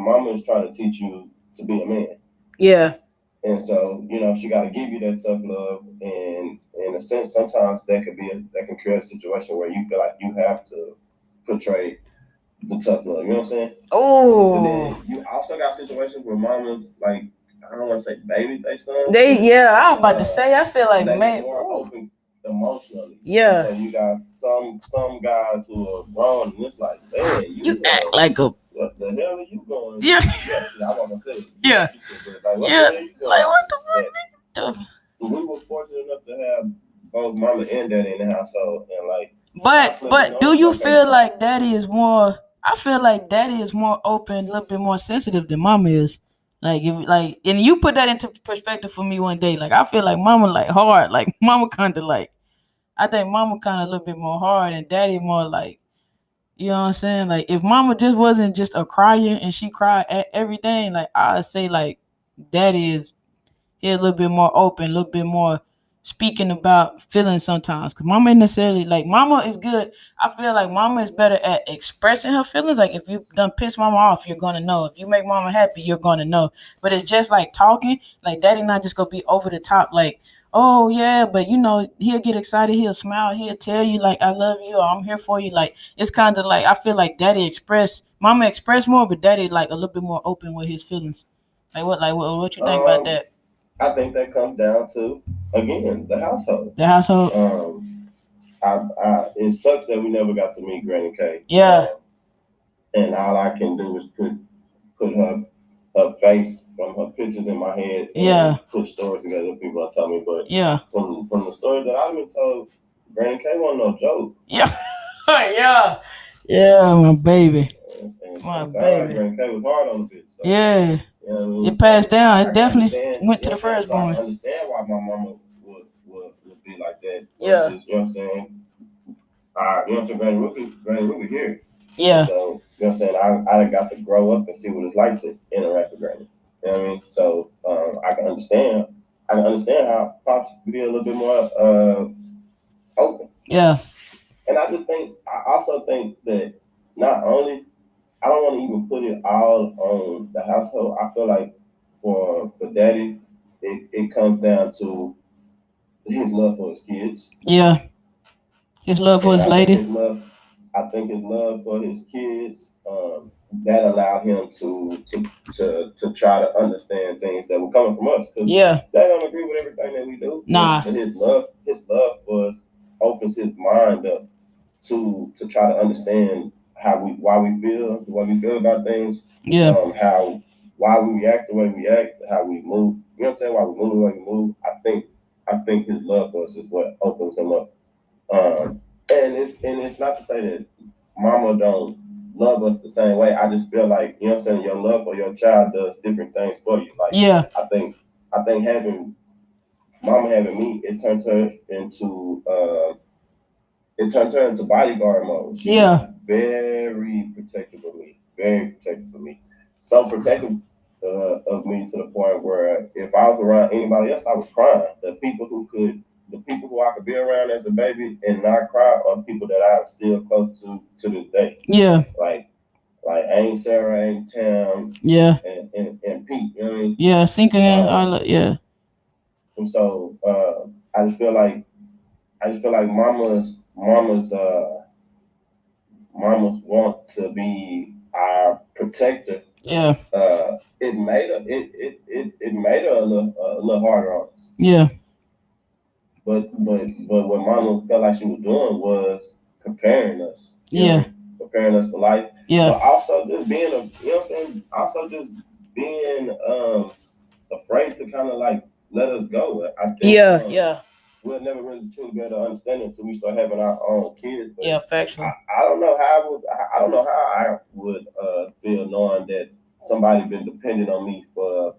mama is trying to teach you to be a man. Yeah. And so, you know, she got to give you that tough love, and in a sense, sometimes that can create a situation where you feel like you have to portray the tough love. You know what I'm saying? Oh. But then you also got situations where mamas like I don't want to say baby they son. I was about to say I feel like man more open emotionally. Yeah. So you got some guys who are grown and it's like, man, you act like a what the hell are you going? Yeah. I want to say Yeah. Like, what Yeah. the hell you going? Like what the fuck? We were fortunate enough to have both mama and daddy in the household, and like. But do you feel like daddy is more? I feel like daddy is more open, a little bit more sensitive than mama is. Like if and you put that into perspective for me one day. Like I feel like mama like hard. Like mama kind of like. I think mama kind of a little bit more hard, and daddy more like. You know what I'm saying? Like if mama just wasn't just a crier and she cried every day, like I'd say like daddy is a little bit more open, a little bit more speaking about feelings sometimes. Cause mama ain't necessarily like mama is good. I feel like mama is better at expressing her feelings. Like if you done piss mama off, you're gonna know. If you make mama happy, you're gonna know. But it's just like talking. Like daddy not just gonna be over the top. Like oh yeah, but you know he'll get excited. He'll smile. He'll tell you like I love you or I'm here for you. Like it's kind of like I feel like daddy mama express more, but daddy like a little bit more open with his feelings. What you think about that? I think that comes down to again the household. The household. It sucks that we never got to meet Granny K. Yeah. And all I can do is put her face from her pictures in my head and put stories together. People are telling me, but from the stories that I've been told, Granny K wasn't no joke. Yeah, my baby. My baby. Like Granny K was hard on the bitch. So, yeah. You know what I mean? It passed down. It definitely went to the firstborn. I understand why my mama would be like that. Versus, you know what I'm saying? You know what I'm saying? Granny Ruby here. Yeah. So, you know what I'm saying? I got to grow up and see what it's like to interact with Granny. You know what I mean? So, I can understand how Pops could be a little bit more open. Yeah. And I also think that not only, I don't want to even put it all on the household. I feel like for daddy, it comes down to his love for his kids. Yeah. His love for his lady. I think his love for his kids that allowed him to try to understand things that were coming from us. Yeah. They don't agree with everything that we do. Nah. But his love for us opens his mind up to try to understand why we feel about things. Yeah. Why we react the way we act, how we move. You know what I'm saying? Why we move the way we move. I think his love for us is what opens him up. And it's not to say that mama don't love us the same way. I just feel like, you know what I'm saying, your love for your child does different things for you. Like I think having mama having me, it turned her into bodyguard mode. She was very protective of me. Very protective of me. So protective of me to the point where if I was around anybody else, I was crying. The people who I could be around as a baby and not cry are people that I'm still close to this day. Yeah. Like Aunt Sarah, Aunt Tam. Yeah. And Pete. You know what I mean? Yeah, sinking in yeah. And so I just feel like mamas want to be our protector. Yeah. It made her a little harder on us. Yeah. But what mama felt like she was doing was preparing us. Preparing us for life. Yeah. But also just being you know what I'm saying? Also just being afraid to kind of like let us go. I think we'll never really truly be able to understand it until we start having our own kids. But yeah, factual. I don't know how I don't know how I would feel knowing that somebody been depending on me for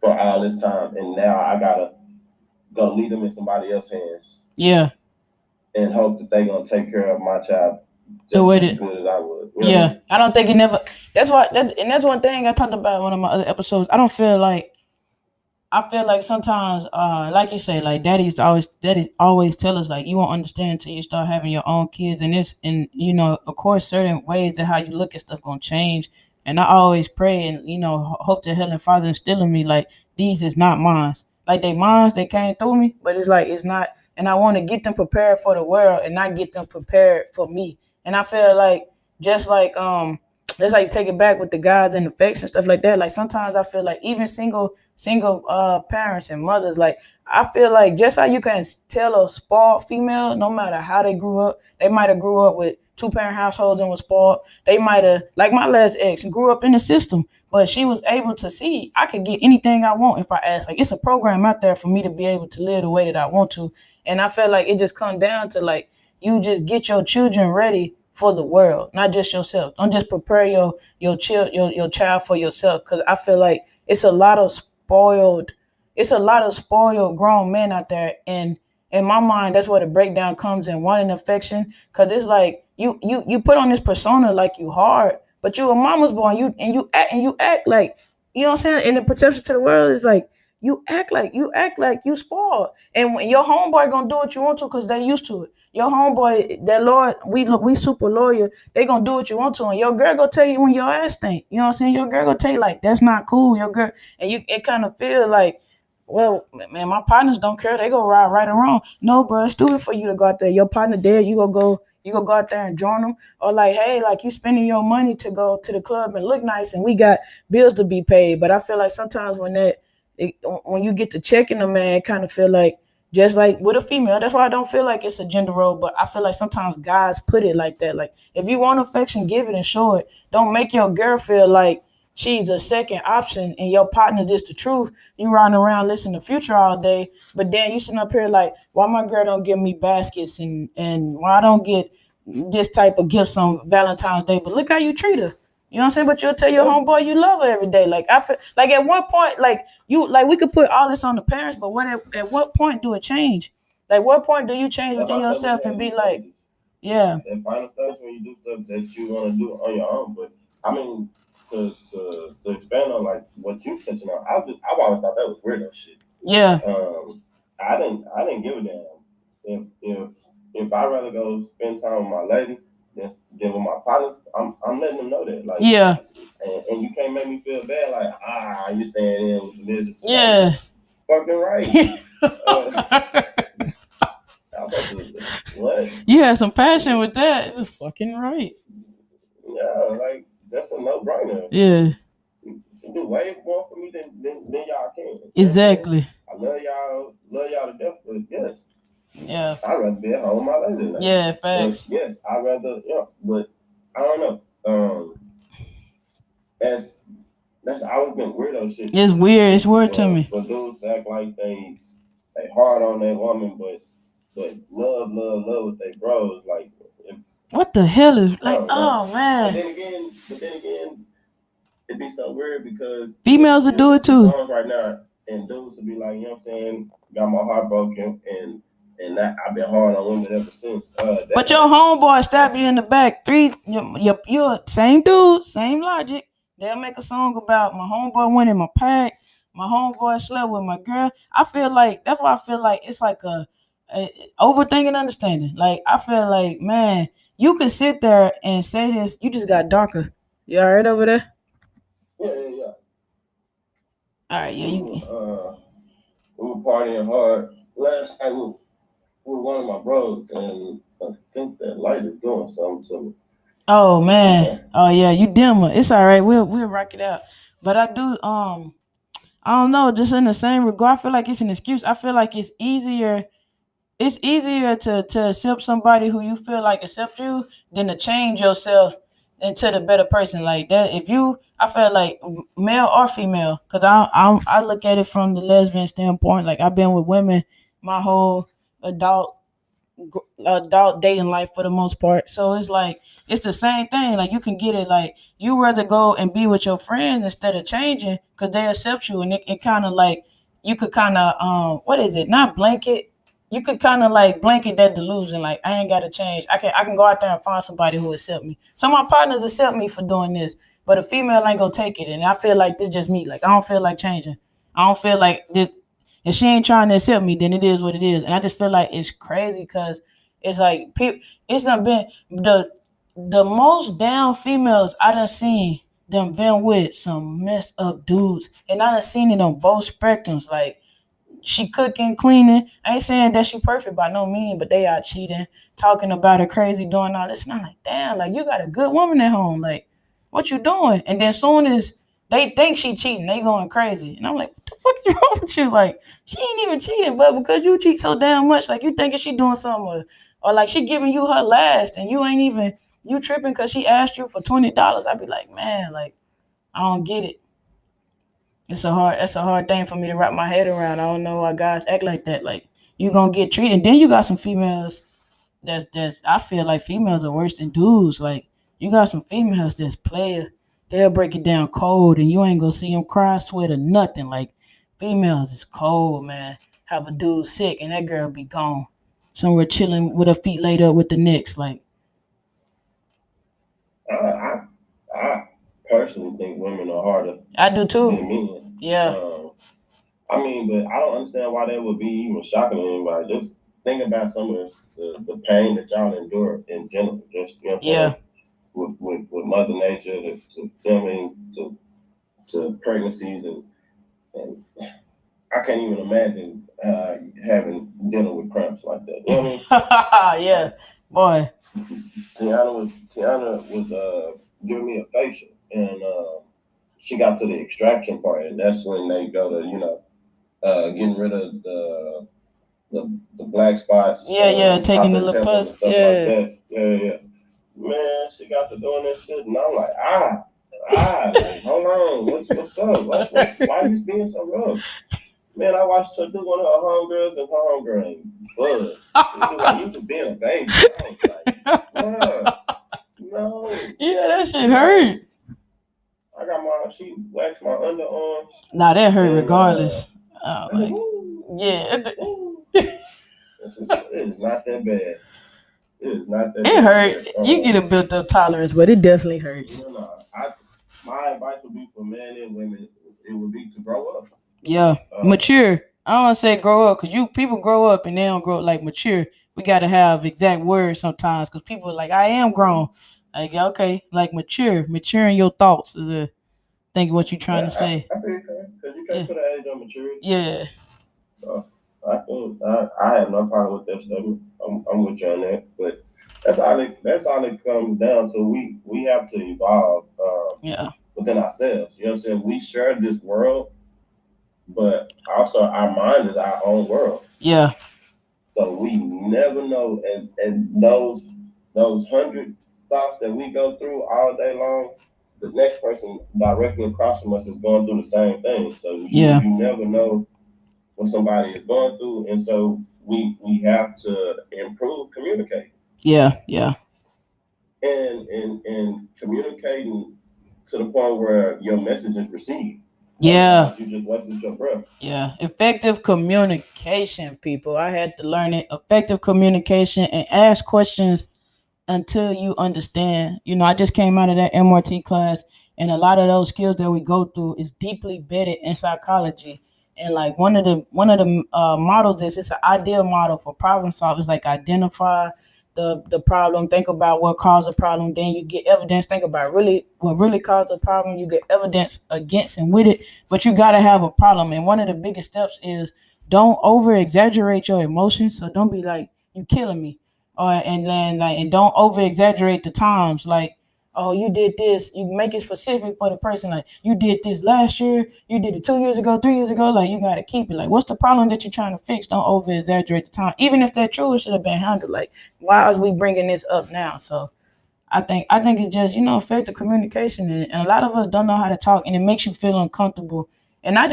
all this time, and now I gotta go leave them in somebody else's hands. Yeah. And hope that they gonna take care of my child The just way as that, good as I would. You know what I yeah, mean? I don't think it never. That's one thing I talked about in one of my other episodes. I don't feel like. I feel like sometimes, like you say, like daddies always tell us like you won't understand until you start having your own kids, and this, and of course, certain ways that how you look at stuff gonna change. And I always pray and hope that Heavenly Father instill in me like these is not mine. Like they mine, they came through me, but it's like it's not. And I want to get them prepared for the world and not get them prepared for me. And I feel like just like let's like take it back with the guys and affection stuff like that. Like sometimes I feel like even single parents and mothers, like I feel like just how you can tell a spoiled female, no matter how they grew up, they might have grew up with two-parent households and was spoiled. They might have, like my last ex, grew up in the system, but she was able to see I could get anything I want if I ask. Like it's a program out there for me to be able to live the way that I want to. And I feel like it just comes down to like you just get your children ready for the world, not just yourself. Don't just prepare your child for yourself, because I feel like it's a lot of spoiled grown men out there, and in my mind that's where the breakdown comes in wanting affection, because it's like you put on this persona like you hard, but you a mama's boy, and you act like, what I'm saying, and the perception to the world is like you spoiled, and when your homeboy gonna do what you want to because they used to it. Your homeboy, that Lord, we super loyal. They gonna do what you want to, and your girl gonna tell you when your ass stink. You know what I'm saying? Your girl gonna tell you like that's not cool. Your girl, and it kind of feel like, well, man, my partners don't care. They go ride right or wrong. No, bro, it's stupid for you to go out there. Your partner there, you go out there and join them, or like, hey, like you spending your money to go to the club and look nice, and we got bills to be paid. But I feel like sometimes when you get to checking a man, it kind of feel like just like with a female. That's why I don't feel like it's a gender role, but I feel like sometimes guys put it like that. Like if you want affection, give it and show it. Don't make your girl feel like she's a second option and your partner's is the truth. You running around listening to Future all day, but then you sitting up here like, why my girl don't give me baskets and why I don't get this type of gifts on Valentine's Day? But look how you treat her. You know what I'm saying? But you'll tell your homeboy you love her every day. Like I feel like at one point, like we could put all this on the parents, but at what point do it change? Like what point do you change within yourself and be like, yeah, And final stage when you do stuff that you want to do on your own. But I mean, to expand on like what you touching on, I've always thought that was weirdo shit. yeah, I didn't give a damn if I rather go spend time with my lady than with my partner. I'm letting them know that, like, yeah, and you can't make me feel bad like you staying in with the business. yeah. Fucking right. What? You had some passion with that. It's fucking right. Yeah, like that's a no-brainer. Yeah, She do way more for me than y'all can. exactly. I love y'all to death, but yes, Yeah, I'd rather be at home with my lady than that. yeah, facts. But yes, I'd rather, but I don't know. That's always been weirdo shit. It's weird. It's weird to me. But dudes act like they hard on that woman, but love with their bros. Like, What the hell is like? no. Oh man. But then again, it'd be so weird because Females will do it too. Songs right now, and dudes will be like, you know what I'm saying, got my heart broken, and that I've been hard on women ever since. But your homeboy stab you in the back. You're same dude, same logic. They'll make a song about my homeboy went in my pack. My homeboy slept with my girl. I feel like that's why I feel like it's like a overthinking understanding. Like I feel like, man, you can sit there and say this. You just got darker. You all right over there? Yeah. All right, yeah. We were partying hard last night with one of my bros, and I think that light is doing something to me. Oh man. Oh yeah, you dimmer. It's all right. We'll rock it out. But I do I don't know, just in the same regard, I feel like it's an excuse. I feel like it's easier to accept somebody who you feel like accepts you than to change yourself into the better person. Like that, I feel like male or female, because I look at it from the lesbian standpoint. Like I've been with women my whole adult dating life for the most part. So it's like it's the same thing. Like you can get it. Like you rather go and be with your friends instead of changing because they accept you, and it kind of like you could kind of what is it? Not blanket. You could kind of like blanket that delusion. Like I ain't gotta change. I can go out there and find somebody who accept me. So my partners accept me for doing this, but a female ain't gonna take it. And I feel like this just me. Like I don't feel like changing. I don't feel like this. If she ain't trying to accept me, then it is what it is. And I just feel like it's crazy because it's like it's done been the most down females I done seen them been with some messed up dudes, and I done seen it on both spectrums. Like she cooking, cleaning. I ain't saying that she perfect by no means, but they out cheating, talking about her crazy, doing all this. And I'm like, damn, like you got a good woman at home. Like, what you doing? And then soon as they think she cheating, they going crazy. And I'm like, what the fuck is wrong with you? Like, she ain't even cheating, but because you cheat so damn much, like you thinking she doing something or like she giving you her last and you ain't even you tripping because she asked you for $20. I'd be like, man, like I don't get it. That's a hard thing for me to wrap my head around. I don't know why guys act like that. Like you gonna get treated. And then you got some females that's I feel like females are worse than dudes. Like you got some females that's player. They'll break it down cold and you ain't gonna see them cry, sweat or nothing. Like females is cold, man. Have a dude sick and that girl be gone. Somewhere chilling with her feet laid up with the Knicks. Like I I personally think women are harder I do than too. men. Yeah. I mean, but I don't understand why that would be even shocking to anybody. Just think about some of the pain that y'all endure in general. Just you know what I'm Yeah. saying? With Mother Nature to filming to pregnancies and I can't even imagine having dinner with cramps like that. You know what I mean? Yeah. Boy. Tiana was giving me a facial and she got to the extraction part and that's when they go to getting rid of the black spots. Yeah, taking the popping little pimples pus. and stuff Yeah. like that. Yeah. Man, she got to doing that shit and I'm like, like, hold on, what's up? Why are you being so rough? Man, I watched her do one of her homegirls and her homegirl ain't bud. She was like, you just being a baby. I was like, bruh, no. Yeah, that shit hurt. I got she waxed my underarms. Nah, that hurt and, regardless. Like, yeah. It is not that bad. It is not that It bad. hurt. You get a built up tolerance, but it definitely hurts. No. My advice would be for men and women, it would be to grow up. Yeah, mature. I don't want to say grow up because people grow up and they don't grow up like mature. We got to have exact words sometimes because people are like, I am grown. Like, okay, like mature in your thoughts is a think of what you're trying to say. I feel because you can't put an age on maturity. Yeah. So I have no problem with that statement. I'm with you on that, but that's all it comes down to. We have to evolve within ourselves. You know what I'm saying? We share this world, but also our mind is our own world. Yeah. So we never know, and those 100 thoughts that we go through all day long, the next person directly across from us is going through the same thing. So you never know what somebody is going through, and so we have to improve communicating. Yeah. And communicating to the point where your message is received. Yeah. You just wasted your breath. Yeah. Effective communication, people. I had to learn it. Effective communication and ask questions until you understand. You know, I just came out of that MRT class, and a lot of those skills that we go through is deeply embedded in psychology. And like one of the models is it's an ideal model for problem solving. It's like identify the problem, think about what caused the problem, then you get evidence, think about what really caused the problem, you get evidence against and with it, but you got to have a problem. And one of the biggest steps is don't over exaggerate your emotions. So don't be like, you killing me, and don't over exaggerate the times. Like, oh, you did this. You make it specific for the person. Like, you did this last year. You did it 2 years ago, 3 years ago. Like, you got to keep it. Like, what's the problem that you're trying to fix? Don't over exaggerate the time. Even if they're true, it should have been handled. Like, why are we bringing this up now? So I think it's just, effective communication. And a lot of us don't know how to talk, and it makes you feel uncomfortable. And I'm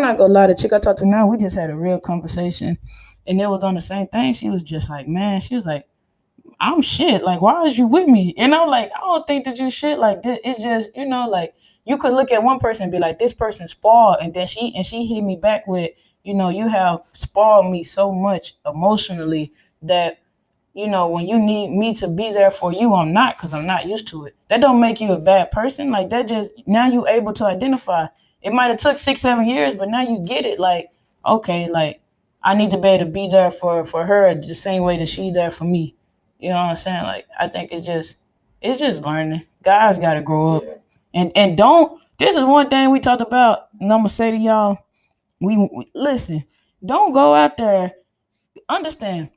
not going to lie, the chick I talked to now, we just had a real conversation. and it was on the same thing. She was just like, man, she was like, I'm shit. Like, why is you with me? And I'm like, I don't think that you shit like this. It's just, like you could look at one person and be like, this person spoiled, and then she hit me back with, you have spoiled me so much emotionally that when you need me to be there for you, I'm not, because I'm not used to it. That don't make you a bad person. Like, that just, now you able to identify. It might have took 6, 7 years, but now you get it. Like, okay, like I need to be able to be there for her the same way that she there for me. You know what I'm saying? Like, I think it's just learning. Guys got to grow up, and don't. This is one thing we talked about, and I'm gonna say to y'all, we listen. Don't go out there. Understand,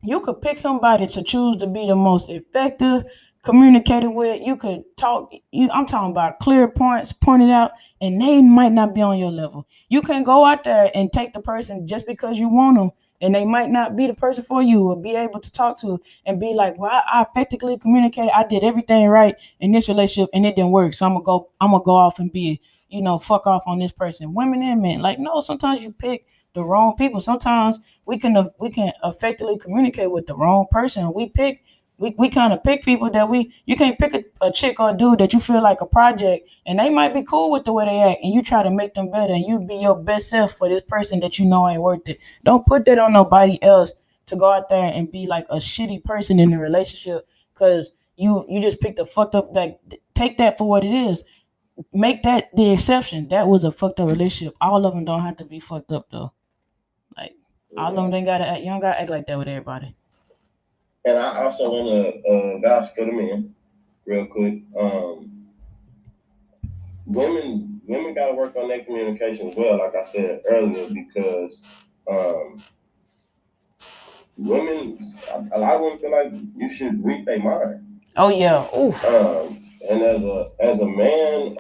you could pick somebody to choose to be the most effective communicator with. You could talk. I'm talking about clear points pointed out, and they might not be on your level. You can go out there and take the person just because you want them, and they might not be the person for you, or be able to talk to and be like, "Well, I effectively communicated. I did everything right in this relationship, and it didn't work. So I'm gonna go. I'm gonna go off and be, fuck off on this person." Women and men, like, no. Sometimes you pick the wrong people. Sometimes we can effectively communicate with the wrong person. We kind of pick people that you can't pick a chick or a dude that you feel like a project, and they might be cool with the way they act, and you try to make them better, and you be your best self for this person that you know ain't worth it. Don't put that on nobody else to go out there and be like a shitty person in the relationship, because you just picked a fucked up. Like, take that for what it is. Make that the exception. That was a fucked up relationship. All of them don't have to be fucked up though. Like, all of them ain't gotta act. You don't gotta act like that with everybody. And I also want to vouch for the men real quick. Women got to work on their communication as well, like I said earlier, because um, women, a lot of women feel like you should read their mind. Oh yeah, oof. And as a man,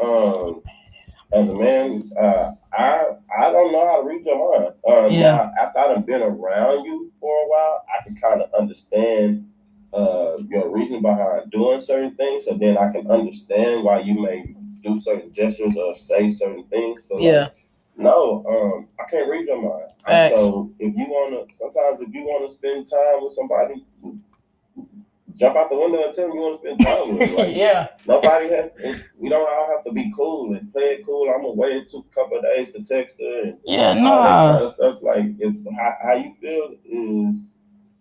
I don't know how to read your mind. Now, after I've been around you for a while, I can kind of understand your reason behind doing certain things, so then I can understand why you may do certain gestures or say certain things. But no, I can't read your mind. So if you wanna spend time with somebody, jump out the window and tell them you want to spend time with them. Like, nobody has. We don't all have to be cool and play it cool. I'm gonna wait a couple of days to text her. And all that kind of stuff. Like, how you feel is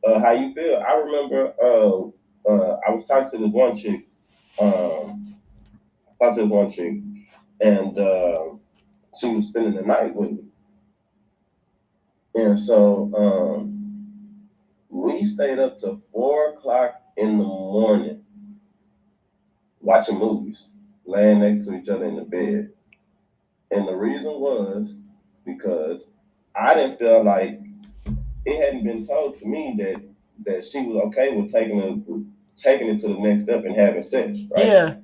how you feel. I remember I was talking to this one chick. And she was spending the night with me. And so we stayed up to 4 o'clock in the morning watching movies, laying next to each other in the bed. And the reason was because I didn't feel like it hadn't been told to me that she was okay with taking it to the next step and having sex, right? Yeah.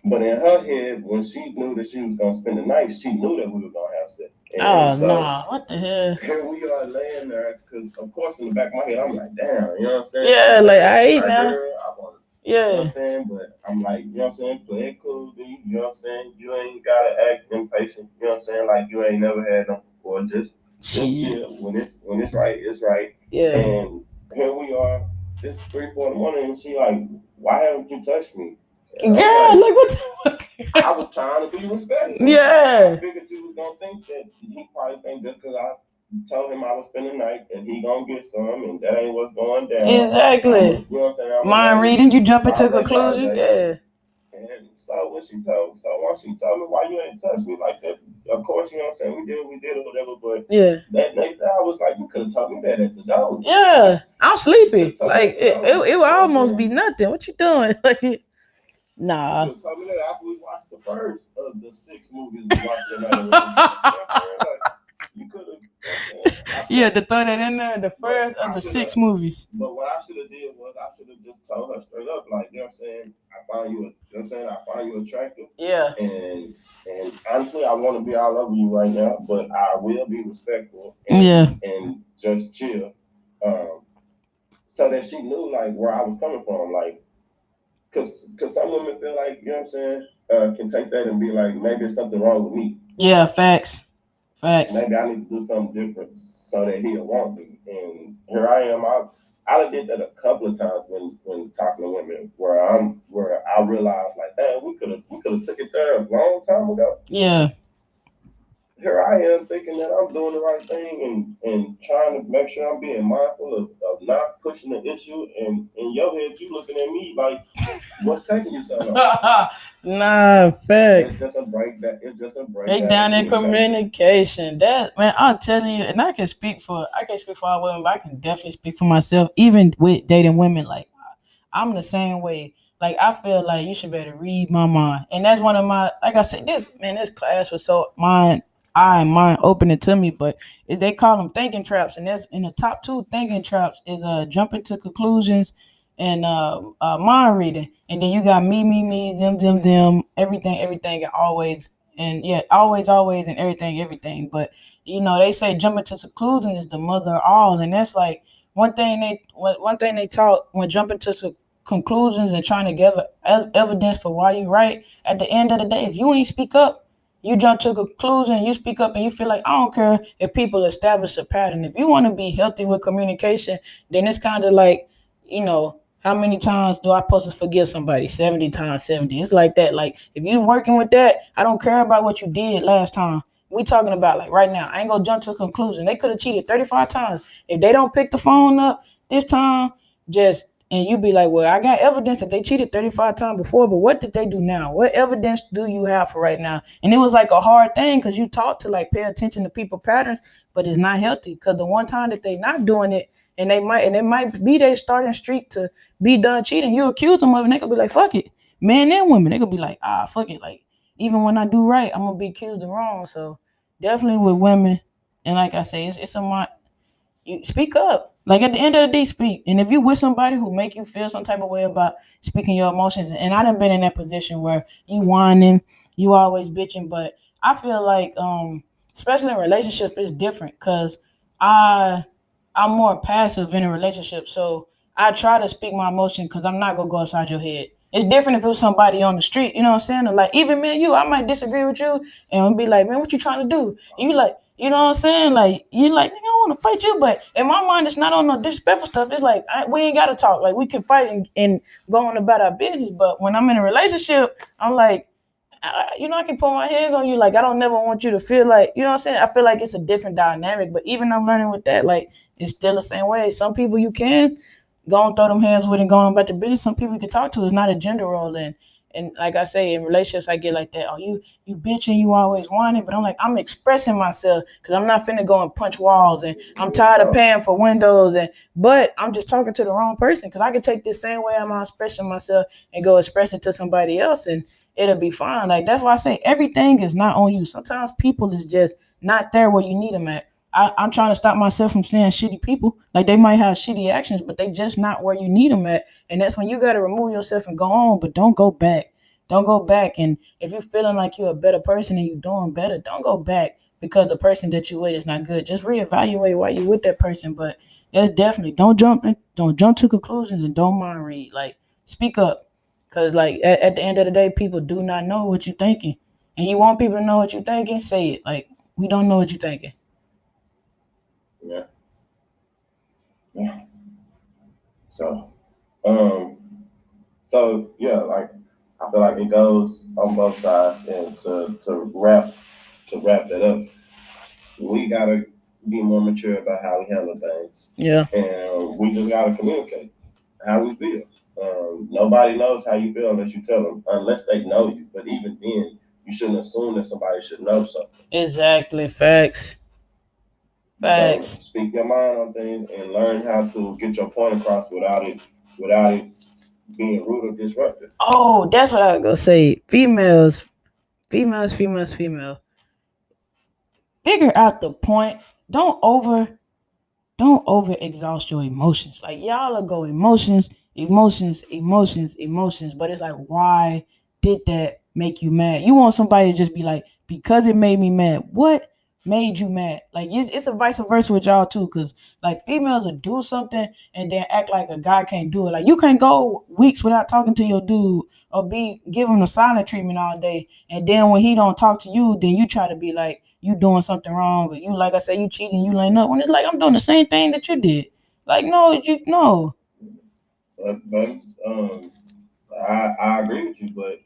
But in her head, when she knew that she was gonna spend the night, she knew that we were gonna have sex. What the hell? Here we are laying there, because of course in the back of my head, I'm like, damn, you know what I'm saying? Yeah, like, I ain't now. You know what I'm saying? But I'm like, you know what I'm saying? Play it cool, dude. You know what I'm saying? You ain't gotta act impatient. You know what I'm saying? Like, you ain't never had them before. Just chill. When it's right, it's right. Yeah. And here we are. It's 3, 4 in the morning, and she like, why haven't you touched me? Girl, like what the fuck? I was trying to be respectful. Yeah. I figured you was gonna think that he probably think just because I told him I was spending the night and he gonna get some, and that ain't what's going down. Exactly. You know what I'm saying? Mind reading, you jump into conclusion. Yeah. And so once she told me why you ain't touched me like that, of course, you know what I'm saying, we did or whatever, but that night I was like, you could have told me that at the door. Yeah. I'm sleepy. Like it would almost be nothing. What you doing? Like, nah. You told me that after we watched the first of the 6 movies we watched that night. You know what I'm saying? Like, you could have. To throw that in there, the first of the 6 movies. But what I should have did was I should have just told her straight up, like, you know what I'm saying? I find you attractive. Yeah. And honestly, I want to be all over you right now, but I will be respectful. And just chill. So that she knew like where I was coming from, like. Cause some women feel like, you know what I'm saying, can take that and be like, maybe it's something wrong with me. Yeah, facts. Facts. Maybe I need to do something different so that he'll want me. And here I am. I did that a couple of times when talking to women, where I realized like, damn, we could have took it there a long time ago. Yeah. Here I am thinking that I'm doing the right thing and trying to make sure I'm being mindful of not pushing the issue. And in your head, you looking at me like, what's taking you so long? Nah, It's facts. just a breakdown. It's just a They breakdown down in in communication. communication. That man, I'm telling you, and I can't speak for all women, but I can definitely speak for myself. Even with dating women, like I'm the same way. Like I feel like you should better read my mind, and that's one of my. Like I said, this class was so mind opening to me. But they call them thinking traps, and that's in the top two thinking traps is jumping to conclusions and mind reading, and then you got me, them, everything, and always. And yeah, always, and everything. But they say jumping to conclusions is the mother of all, and that's like one thing they taught when jumping to conclusions and trying to gather evidence for why you right. At the end of the day, if you ain't speak up, you jump to a conclusion, you speak up, and you feel like I don't care if people establish a pattern. If you want to be healthy with communication, then it's kind of like how many times do I supposed to forgive somebody? 70 times 70. It's like that. Like if you working with that, I don't care about what you did last time. We talking about like right now. I ain't gonna jump to a conclusion. They could have cheated 35 times. If they don't pick the phone up this time, just and you be like, well, I got evidence that they cheated 35 times before, but what did they do now? What evidence do you have for right now? And it was like a hard thing because you taught to like pay attention to people patterns, but it's not healthy because the one time that they not doing it, and it might be their starting streak to be done cheating, you accuse them of it, and they could be like, fuck it. Men and women, they could be like, fuck it. Like, even when I do right, I'm gonna be accused of wrong. So definitely with women, and like I say, it's a lot. You speak up. Like at the end of the day, speak. And if you with somebody who make you feel some type of way about speaking your emotions, and I done been in that position where you whining, you always bitching, but I feel like, especially in relationships, it's different because I I'm more passive in a relationship, so I try to speak my emotion because I'm not gonna go inside your head. It's different if it was somebody on the street, you know what I'm saying? Or like even me and you, I might disagree with you and be like, man, what you trying to do? And you like, you know what I'm saying? Like you like, nigga, I don't want to fight you, but in my mind, it's not on no disrespectful stuff. It's like we ain't gotta talk. Like we can fight and go on about our business. But when I'm in a relationship, I'm like, I can put my hands on you. Like, I don't never want you to feel like, you know what I'm saying? I feel like it's a different dynamic. But even I'm learning with that, like, it's still the same way. Some people you can go and throw them hands with and go on about the business. Some people you can talk to. It's not a gender role. And like I say, in relationships, I get like that. Oh, you bitching, you always whining. But I'm like, I'm expressing myself because I'm not finna go and punch walls. And I'm tired of paying for windows. But I'm just talking to the wrong person because I can take this same way I'm expressing myself and go express it to somebody else. And it'll be fine. Like that's why I say everything is not on you. Sometimes people is just not there where you need them at. I'm trying to stop myself from saying shitty people. Like they might have shitty actions, but they just not where you need them at. And that's when you got to remove yourself and go on, but don't go back. Don't go back. And if you're feeling like you're a better person and you're doing better, don't go back because the person that you with is not good. Just reevaluate why you with that person. But that's definitely don't jump to conclusions and don't mind read. Like speak up. Cause like at the end of the day, people do not know what you're thinking, and you want people to know what you're thinking. Say it. Like we don't know what you're thinking. Yeah. Yeah. So, um, so yeah, like I feel like it goes on both sides, and to wrap that up, we gotta be more mature about how we handle things, Yeah. and we just gotta communicate how we feel. Nobody knows how you feel unless you tell them, unless they know you. But even then, you shouldn't assume that somebody should know something. Exactly. Facts. So Facts. speak your mind on things and learn how to get your point across without it being rude or disruptive. Oh, that's what I was gonna say. Females. Figure out the point. Don't over exhaust your emotions. Like y'all will go emotions. But it's like, why did that make you mad? You want somebody to just be like, because it made me mad. What? made you mad. Like it's a vice versa with y'all too, cause like females will do something and then act like a guy can't do it. Like you can't go weeks without talking to your dude or be giving him a silent treatment all day, and then when he don't talk to you, then you try to be like you doing something wrong, or you like I said you cheating, you laying up. When it's like I'm doing the same thing that you did. Like no, you no. But I agree with you, but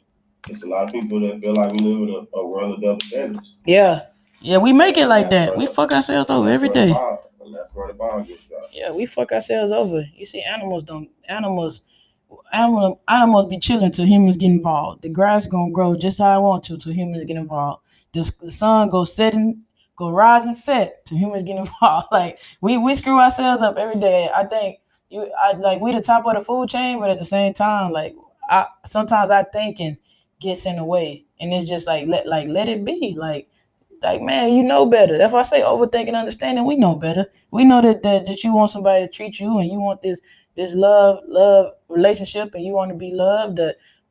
it's a lot of people that feel like we live in a world of double standards. Yeah. Yeah, we make it like that. We fuck ourselves over every day. And that's where the ball gets out. Yeah, we fuck ourselves over. You see, animals be chilling till humans get involved. The grass gonna grow just how I want to till humans get involved. The sun go rise and set till humans get involved. Like we screw ourselves up every day. I think we the top of the food chain, but at the same time, like I sometimes our thinking gets in the way, and it's just let it be. Like man, you know better. That's why I say overthinking, understanding. We know better. We know that you want somebody to treat you, and you want this love relationship, and you want to be loved.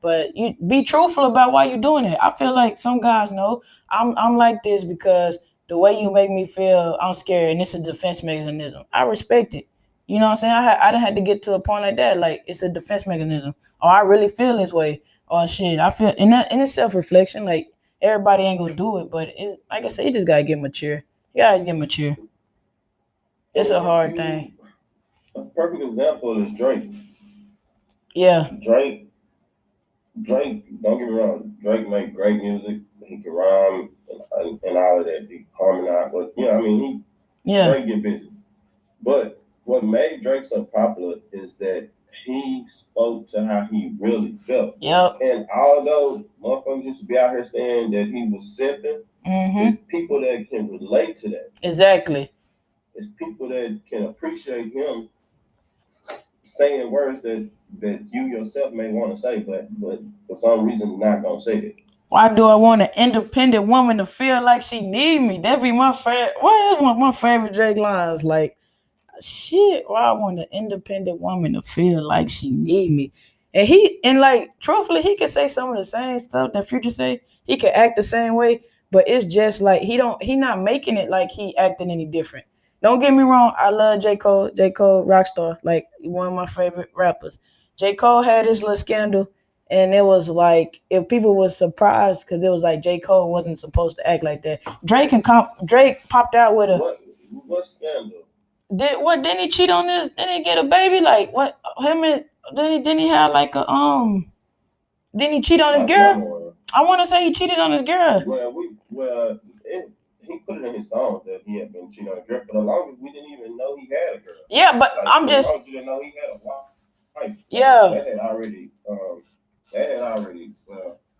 But you be truthful about why you're doing it. I feel like some guys know I'm like this because the way you make me feel, I'm scared, and it's a defense mechanism. I respect it. You know what I'm saying? I done had to get to a point like that. Like it's a defense mechanism. Or I really feel this way. Or shit, I feel in it's self reflection. Like everybody ain't gonna do it, but it's like I said, you just gotta get mature. You gotta get mature. It's a hard thing. A perfect example is Drake. Yeah. Drake, don't get me wrong, Drake make great music. He can rhyme and all of that. He harmonize, but I mean, Drake get busy. But what made Drake so popular is that he spoke to how he really felt. Yep. And although motherfuckers used to be out here saying that he was simping, there's people that can relate to that. Exactly. It's people that can appreciate him saying words that you yourself may want to say, but for some reason not gonna say it. Why do I want an independent woman to feel like she need me? That'd be my favorite. What is one of my favorite Drake lines? Like, shit. Why I want an independent woman to feel like she need me? And like truthfully, he could say some of the same stuff that Future say. He could act the same way, but it's just like he not making it like he acting any different. Don't get me wrong, I love J. Cole. J. Cole, Rockstar, like one of my favorite rappers. J. Cole had his little scandal, and it was like if people were surprised because it was like J. Cole wasn't supposed to act like that. Drake popped out with a what scandal? Didn't he cheat on this? Didn't he get a baby? Like what him and didn't he have like a didn't he cheat on his girl? I want to say he cheated on his girl. He put it in his song that he had been cheating on a girl. For the longest, we didn't even know he had a girl. Yeah, but like, I'm just. You didn't know he had a wife. Yeah. That had already. Well,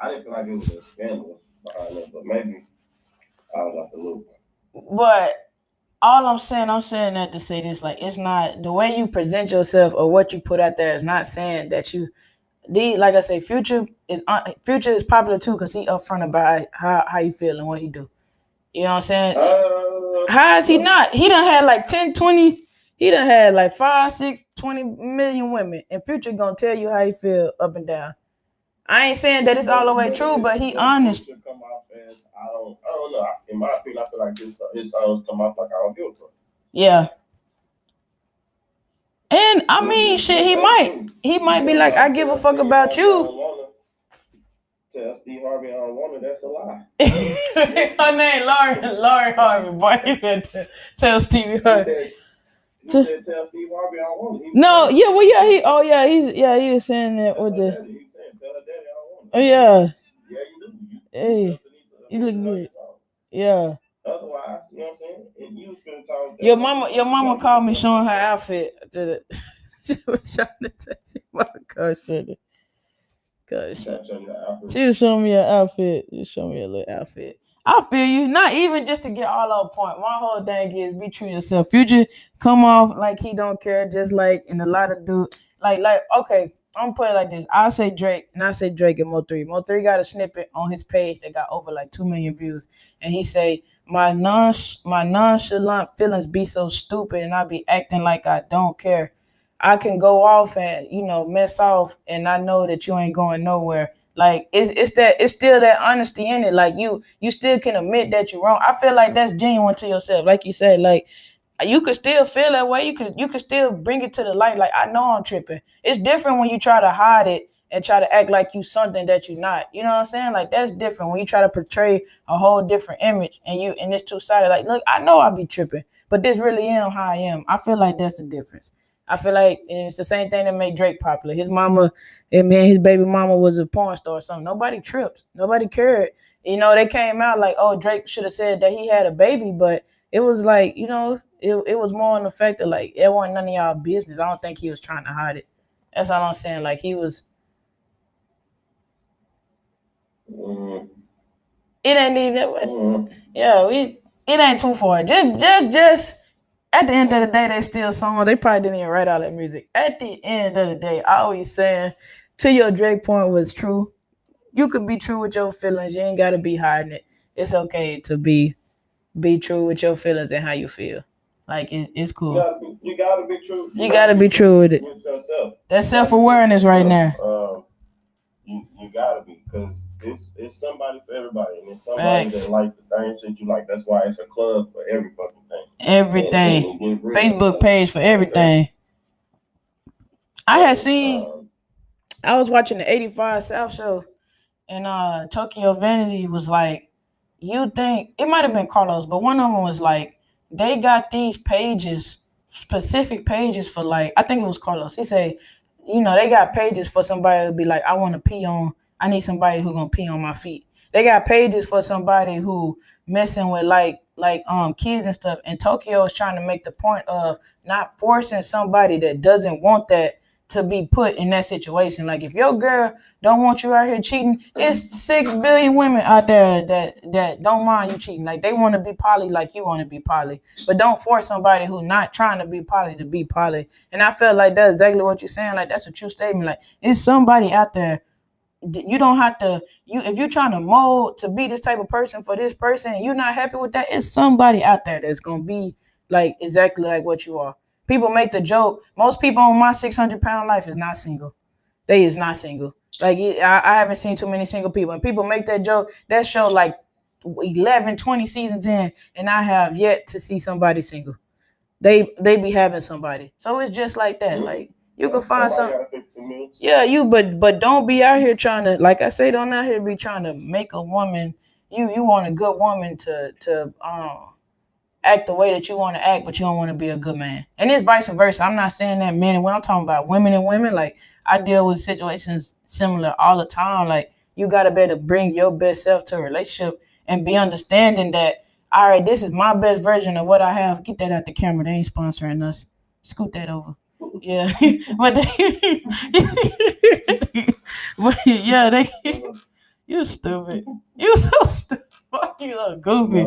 I didn't feel like it was a scandal behind it, but maybe I was off the loop. But all I'm saying that to say this, like it's not the way you present yourself or what you put out there is not saying that you. Like I say, Future is popular too because he upfront about how he feel and what he do. You know what I'm saying? How is he not? He done had like 10, 20. He done had like 5, 6, 20 million women. And Future gonna tell you how he feel up and down. I ain't saying that it's all the way true, but he honest. Come off as, I don't know. In my opinion, I feel like his songs come off like I don't give a fuck. Yeah. And I mean, shit, he might be like, I give a fuck about you. Tell Steve Harvey I don't want it, that's a lie. Her name Laurie Harvey, boy. He said tell Steve Harvey. He said tell Steve Harvey I don't want it. No, yeah, well, yeah, he was saying that with the. He was saying tell her daddy I don't want it. Oh yeah. Yeah, you do. Hey, you look good. Yeah. Otherwise, you know what I'm saying? And you was gonna talk. Your mama called me showing her outfit. She was trying to tell you She was showing me an outfit. She showed me a little outfit. I feel you. Not even just to get all on point. My whole thing is be true to yourself. Future come off like he don't care, just like in a lot of dudes. Like okay, I'm gonna put it like this. I say Drake, and I say Drake and Mo3. Mo3 got a snippet on his page that got over like 2 million views, and he say my nonchalant feelings be so stupid, and I be acting like I don't care. I can go off and, mess off, and I know that you ain't going nowhere. Like it's still that honesty in it. Like you still can admit that you're wrong. I feel like that's genuine to yourself. Like you said, like you could still feel that way. You could still bring it to the light. Like I know I'm tripping. It's different when you try to hide it and try to act like you something that you're not. You know what I'm saying? Like that's different when you try to portray a whole different image and it's two sided. Like look, I know I be tripping, but this really am how I am. I feel like that's the difference. I feel like and it's the same thing that made Drake popular. His mama, and man, his baby mama was a porn star or something. Nobody tripped. Nobody cared. You know, they came out like, oh, Drake should have said that he had a baby, but it was like, it was more on the fact that like it wasn't none of y'all business. I don't think he was trying to hide it. That's all I'm saying. Like he was. It ain't even. Yeah, it ain't too far. Just. At the end of the day, they still songs. They probably didn't even write all that music. At the end of the day, I always saying, to your Drake point was true. You could be true with your feelings. You ain't gotta be hiding it. It's okay to be true with your feelings and how you feel. Like it's cool. You gotta be true. You gotta be true with it. With yourself. That's self-awareness right now. You gotta be, because it's somebody for everybody, and it's somebody that like the same shit you like. That's why it's a club for every fucking thing. Everything. And Facebook page for everything. I had seen. I was watching the 85 South show, and Tokyo Vanity was like, "You think it might have been Carlos, but one of them was like, they got these pages, specific pages for like, I think it was Carlos. He said, they got pages for somebody to be like, I want to pee on. I need somebody who gonna pee on my feet. They got pages for somebody who messing with like kids and stuff. And Tokyo is trying to make the point of not forcing somebody that doesn't want that to be put in that situation. Like if your girl don't want you out here cheating, it's 6 billion women out there that don't mind you cheating. Like they want to be poly like you want to be poly. But don't force somebody who's not trying to be poly to be poly. And I feel like that's exactly what you're saying. Like that's a true statement. Like it's somebody out there. You don't have to, if you're trying to mold to be this type of person for this person and you're not happy with that, it's somebody out there that's going to be like exactly like what you are. People make the joke. Most people on my 600-pound life is not single. They is not single. Like I haven't seen too many single people. And people make that joke. That show like 11, 20 seasons in, and I have yet to see somebody single. They be having somebody. So it's just like that. Like you can find something. Yeah, but don't be out here trying to, like I say, don't out here be trying to make a woman. You want a good woman to act the way that you want to act, but you don't want to be a good man. And it's vice versa. I'm not saying that men and women. I'm talking about women and women. Like I deal with situations similar all the time. Like you gotta be able to bring your best self to a relationship and be understanding that, all right, this is my best version of what I have. Get that out the camera. They ain't sponsoring us. Scoot that over. Yeah, but yeah, you stupid. You so stupid. You look goofy.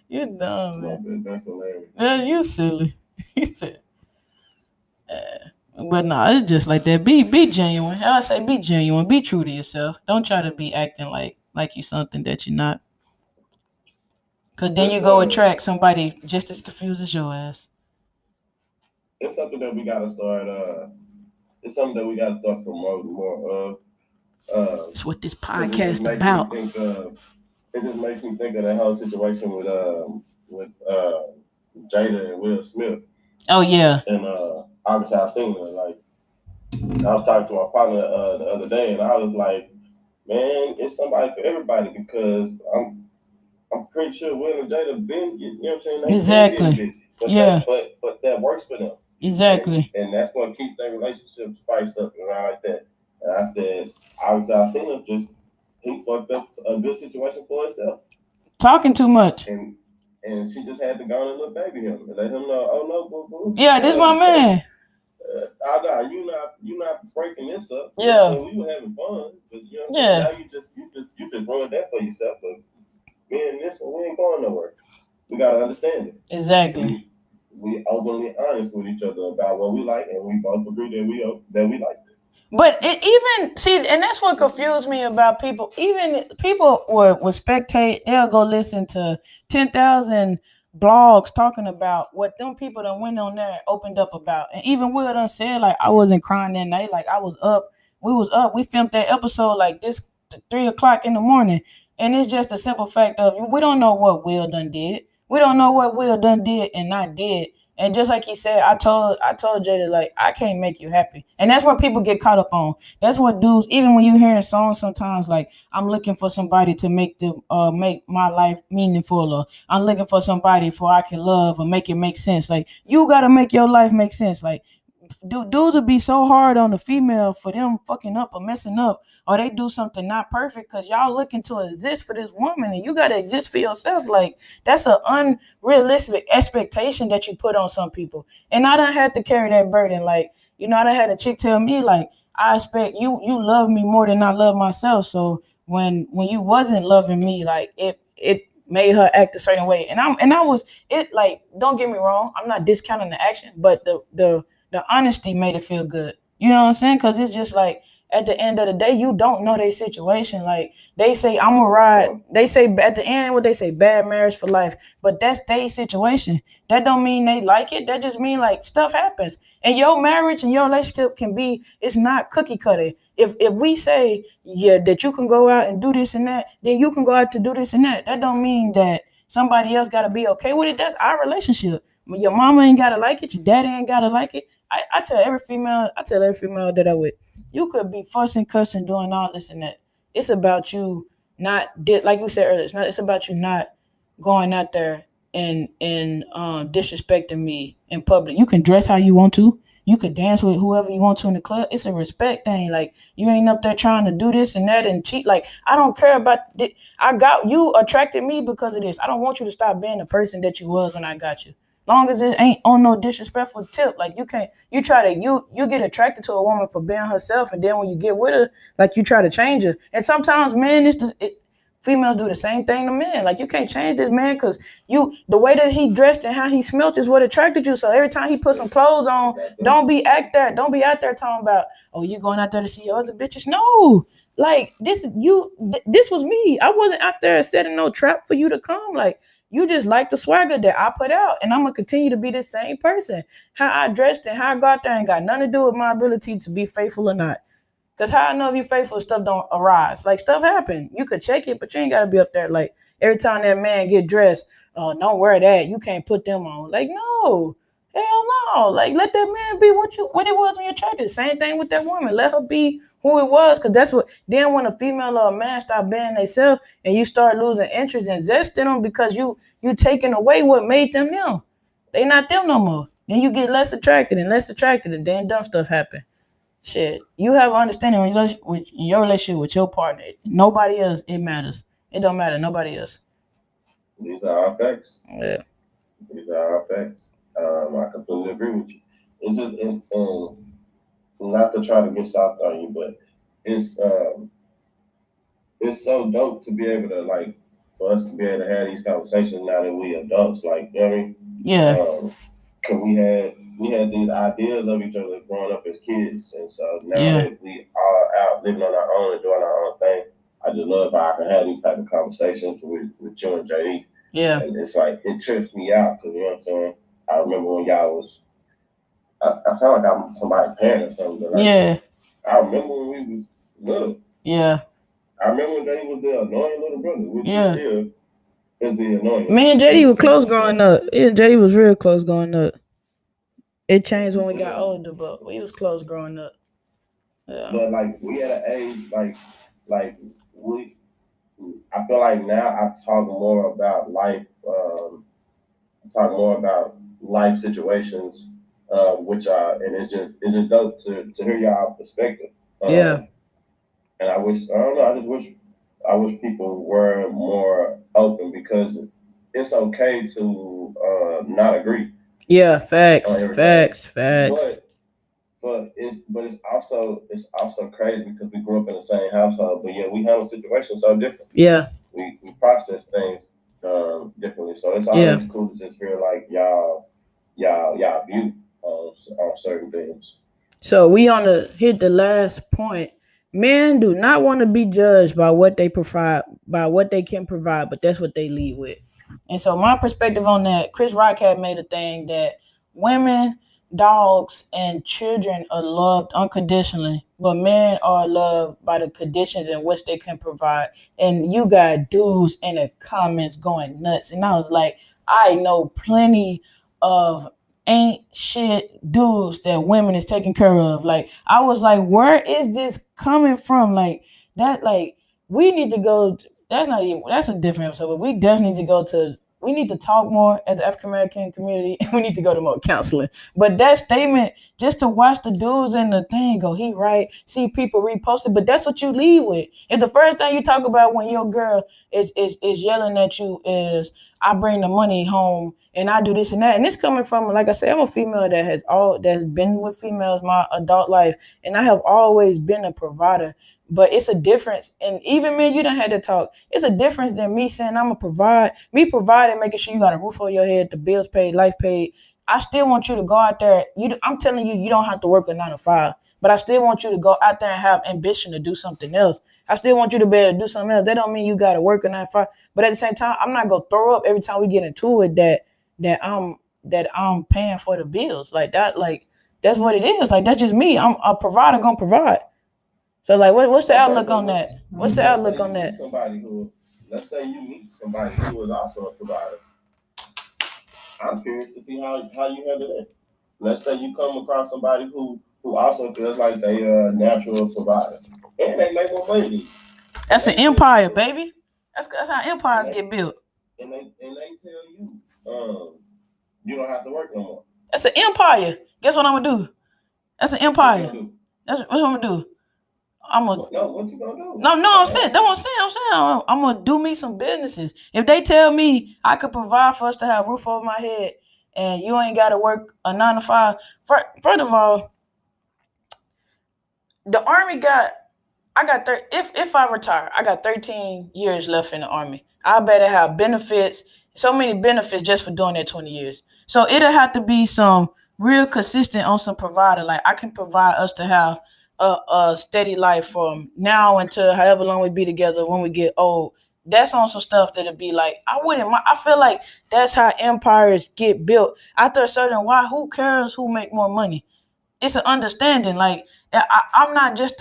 You dumb, man. That's hilarious. Yeah, you silly. He said, but no, it's just like that. Be genuine. How I say, be genuine. Be true to yourself. Don't try to be acting like you something that you're not. Cause then you go attract somebody just as confused as your ass. It's something that we gotta start. It's something that we gotta start promoting more of. That's what this podcast about. It just makes me think of that whole situation with Jada and Will Smith. Oh yeah. And obviously I seen her. Like I was talking to my partner the other day, and I was like, man, it's somebody for everybody, because I'm pretty sure Will and Jada been, you know what I'm saying? Exactly. But yeah. But that works for them. Exactly. And that's what keeps their relationship spiced up and around like that. And I said, obviously I seen him just, he fucked up a good situation for himself. Talking too much. And she just had to go and look baby him and let him know, oh no, boo boo. Yeah, this my man. You not breaking this up. Yeah. So we were having fun, but you know what I'm saying? Now you just ruined that for yourself. But me and this one, we ain't going nowhere. We gotta understand it. Exactly. We openly honest with each other about what we like, and we both agree that we like it. But and that's what confused me about people. Even people would spectate, they'll go listen to 10,000 blogs talking about what them people that went on there and opened up about. And even Will done said, like, I wasn't crying that night. Like, I was up. We was up. We filmed that episode like this 3 o'clock in the morning. And it's just a simple fact of we don't know what Will done did. We don't know what Will done did and not did. And just like he said, I told Jada, like, I can't make you happy. And that's what people get caught up on. That's what dudes, even when you hearing songs sometimes, like, I'm looking for somebody to make my life meaningful, or I'm looking for somebody for I can love or make it make sense. Like, you gotta make your life make sense. Like, dudes would be so hard on the female for them fucking up or messing up, or they do something not perfect, because y'all looking to exist for this woman and you got to exist for yourself. Like, that's an unrealistic expectation that you put on some people. And I done had to carry that burden. Like, I done had a chick tell me, like, I expect you love me more than I love myself. So when you wasn't loving me, like, it made her act a certain way. And I was it, like, don't get me wrong, I'm not discounting the action, but the honesty made it feel good. You know what I'm saying? Because it's just like, at the end of the day, you don't know their situation. Like, they say, I'm gonna ride. They say at the end, what they say, bad marriage for life. But that's their situation. That don't mean they like it. That just mean, like, stuff happens. And your marriage and your relationship it's not cookie cutter. If we say, yeah, that you can go out and do this and that, then you can go out to do this and that. That don't mean that somebody else got to be okay with it. That's our relationship. Your mama ain't gotta like it. Your daddy ain't gotta like it. I tell every female that I with, you could be fussing, cussing, doing all this and that. It's about you not, like you said earlier. It's about you not going out there and disrespecting me in public. You can dress how you want to. You could dance with whoever you want to in the club. It's a respect thing. Like, you ain't up there trying to do this and that and cheat. Like, I don't care about. I got you attracted me because of this. I don't want you to stop being the person that you was when I got you. Long as it ain't on no disrespectful tip. Like, you can't, you get attracted to a woman for being herself, and then when you get with her, like, you try to change her. And sometimes men, females do the same thing to men. Like, you can't change this man because the way that he dressed and how he smelt is what attracted you. So every time he put some clothes on, don't be out there talking about, oh, you going out there to see your other bitches. No, like, this was me. I wasn't out there setting no trap for you to come. Like, you just like the swagger that I put out, and I'm gonna continue to be the same person. How I dressed and how I got there ain't got nothing to do with my ability to be faithful or not. Cause how I know if you faithful, stuff don't arise. Like, stuff happen. You could check it, but you ain't gotta be up there. Like, every time that man get dressed, oh, don't wear that. You can't put them on. Like, no, hell no. Like, let that man be what it was when you're attracted. Same thing with that woman. Let her be who it was, cause that's what. Then when a female or a man start being themselves, and you start losing interest and zest in them because you taking away what made them them. They not them no more. Then you get less attracted, and then dumb stuff happen. Shit, you have understanding with your relationship with your partner. Nobody else, it matters. It don't matter. Nobody else. These are our facts. Yeah. These are our facts. I completely agree with you. It's just, not to try to get soft on you, but it's so dope to be able to, like, for us to be able to have these conversations now that we adults. Like, you know what I mean? Yeah. Cause we had these ideas of each other growing up as kids, and so now that we are out living on our own and doing our own thing, I just love how I can have these type of conversations with you and JD. Yeah. And it's like, it trips me out, because, you know what I'm saying? I remember when y'all was, I sound like I'm somebody's parent or something. But, like, yeah. I remember when we was little. Yeah. I remember when JD was the annoying little brother, which he still is the annoying. Me and JD were close growing up. Yeah, JD was real close growing up. It changed when we got older, but we was close growing up. Yeah. But, like, we at an age, like we, I feel like now I talk more about life. Talk more about life situations, which are, and it's just dope to hear y'all perspective. Yeah. And I don't know. I wish people were more open, because it's okay to not agree. Yeah, facts. But it's also crazy, because we grew up in the same household, but yeah, we handle situations so different. Yeah. We process things differently. So it's always cool to just hear, like, y'all view on certain things. So we on to hit the last point. Men do not want to be judged by what they provide, by what they can provide, but that's what they lead with. And so my perspective on that, Chris Rock had made a thing that women, dogs, and children are loved unconditionally but men are loved by the conditions in which they can provide. And you got dudes in the comments going nuts. And I was like, I know plenty of ain't shit dudes that women is taking care of. Like, I was like, where is this coming from? Like, that, like, we need to go. That's not even, that's a different episode, but we definitely need to go to, we need to talk more as the African American community, and we need to go to more counseling. But that statement, just to watch the dudes in the thing go, he right, see people repost it, but that's what you lead with. If the first thing you talk about when your girl is yelling at you is, I bring the money home and I do this and that, and it's coming from, like I said, I'm a female that's been with females my adult life, and I have always been a provider. But it's a difference, and even men, you done had to talk. It's a difference than me saying I'm gonna provide, me providing, making sure you got a roof over your head, the bills paid, life paid. I still want you to go out there. I'm telling you, you don't have to work a 9 to 5, but I still want you to go out there and have ambition to do something else. I still want you to be able to do something else. That don't mean you got to work a 9 to 5, but at the same time, I'm not gonna throw up every time we get into it that I'm paying for the bills like that. Like, that's what it is. Like, that's just me. I'm a provider gonna provide. So, like, what's the outlook on that? What's the outlook on that? Let's say you meet somebody who is also a provider. I'm curious to see how you handle that. Let's say you come across somebody who also feels like they are a natural provider, and they make more money. That's an empire, baby. That's how empires get built. And they tell you, you don't have to work no more. That's an empire. Guess what I'm gonna do? That's an empire. That's what I'm gonna do. What you gonna do? No, I'm saying. That's what I'm saying. I'm gonna do me some businesses. If they tell me I could provide for us to have a roof over my head, and you ain't gotta work a 9 to 5. First of all, the Army if I retire, I got 13 years left in the Army. I better have benefits, so many benefits just for doing that 20 years. So it'll have to be some real consistent on some provider. Like, I can provide us to have a steady life from now until however long we be together when we get old. That's on some stuff that'll be like, I feel like that's how empires get built. After a certain while, who cares who make more money? It's an understanding. Like, I'm not just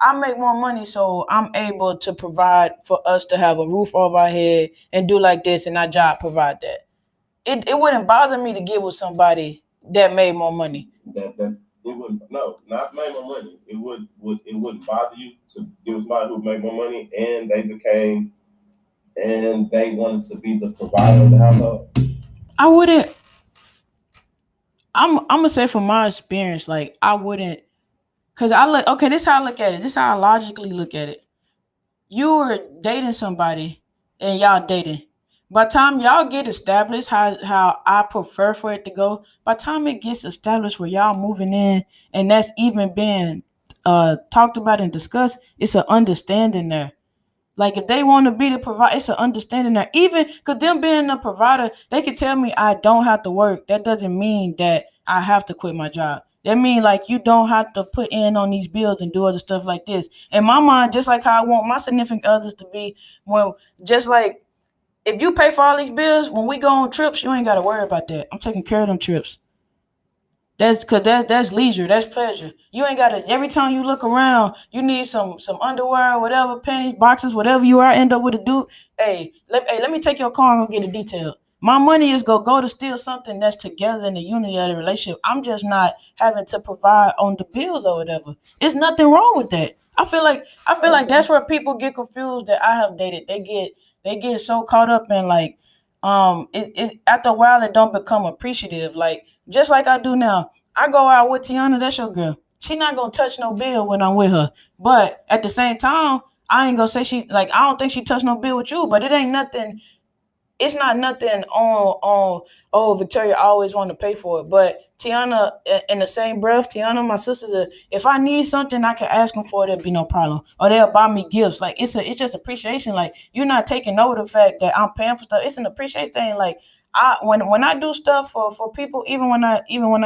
I make more money, so I'm able to provide for us to have a roof over our head and do like this, and our job provide that. It wouldn't bother me to get with somebody that made more money. It wouldn't. No, not make more money. It wouldn't bother you to get with somebody who made more money, and they wanted to be the provider of the household. I wouldn't. I'm gonna say from my experience, like, I wouldn't, cause this is how I look at it. This is how I logically look at it. You are dating somebody, and y'all dating. By the time y'all get established, how I prefer for it to go, by the time it gets established where y'all moving in, and that's even being talked about and discussed, it's an understanding there. Like, if they want to be the provider, it's an understanding there. Even because them being a provider, they can tell me I don't have to work. That doesn't mean that I have to quit my job. That means, like, you don't have to put in on these bills and do other stuff like this. In my mind, just like how I want my significant others to be, just like, if you pay for all these bills, when we go on trips, you ain't got to worry about that. I'm taking care of them trips. That's leisure, that's pleasure. You ain't gotta, every time you look around, you need some underwear, whatever, panties, boxes, whatever you are, end up with a dude. Hey, let me take your car and go get a detail. My money is go to steal something that's together in the unity of the relationship. I'm just not having to provide on the bills or whatever. There's nothing wrong with that. I feel like that's where people get confused that I have dated. They get so caught up in, like, it's after a while it don't become appreciative. Like, just like I do now. I go out with Tiana, that's your girl. She not gonna touch no bill when I'm with her. But at the same time, I ain't gonna say I don't think she touched no bill with you, but it ain't nothing. It's not nothing on oh, Victoria always want to pay for it. But Tiana, in the same breath, Tiana, my sister, if I need something, I can ask them for it. There'll be no problem. Or they'll buy me gifts. Like, it's just appreciation. Like, you're not taking over the fact that I'm paying for stuff. It's an appreciation thing. Like, when I do stuff for people, even when I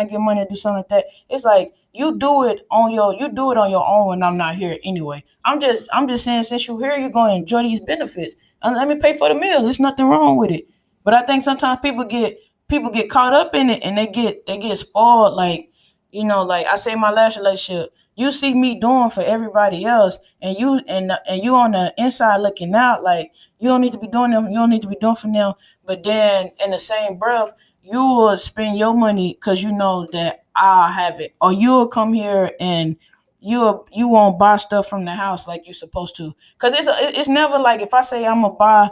get money to do something like that, it's like you do it on your own when I'm not here anyway. I'm just saying, since you're here, you're going to enjoy these benefits. And let me pay for the meal. There's nothing wrong with it. But I think sometimes people get caught up in it, and they get spoiled. Like, like I say, my last relationship, you see me doing for everybody else, and you on the inside looking out like you don't need to be doing them, you don't need to be doing for them. But then in the same breath, you will spend your money because you know that I'll have it, or you'll come here and you won't buy stuff from the house like you're supposed to. Cause it's never like if I say I'm gonna buy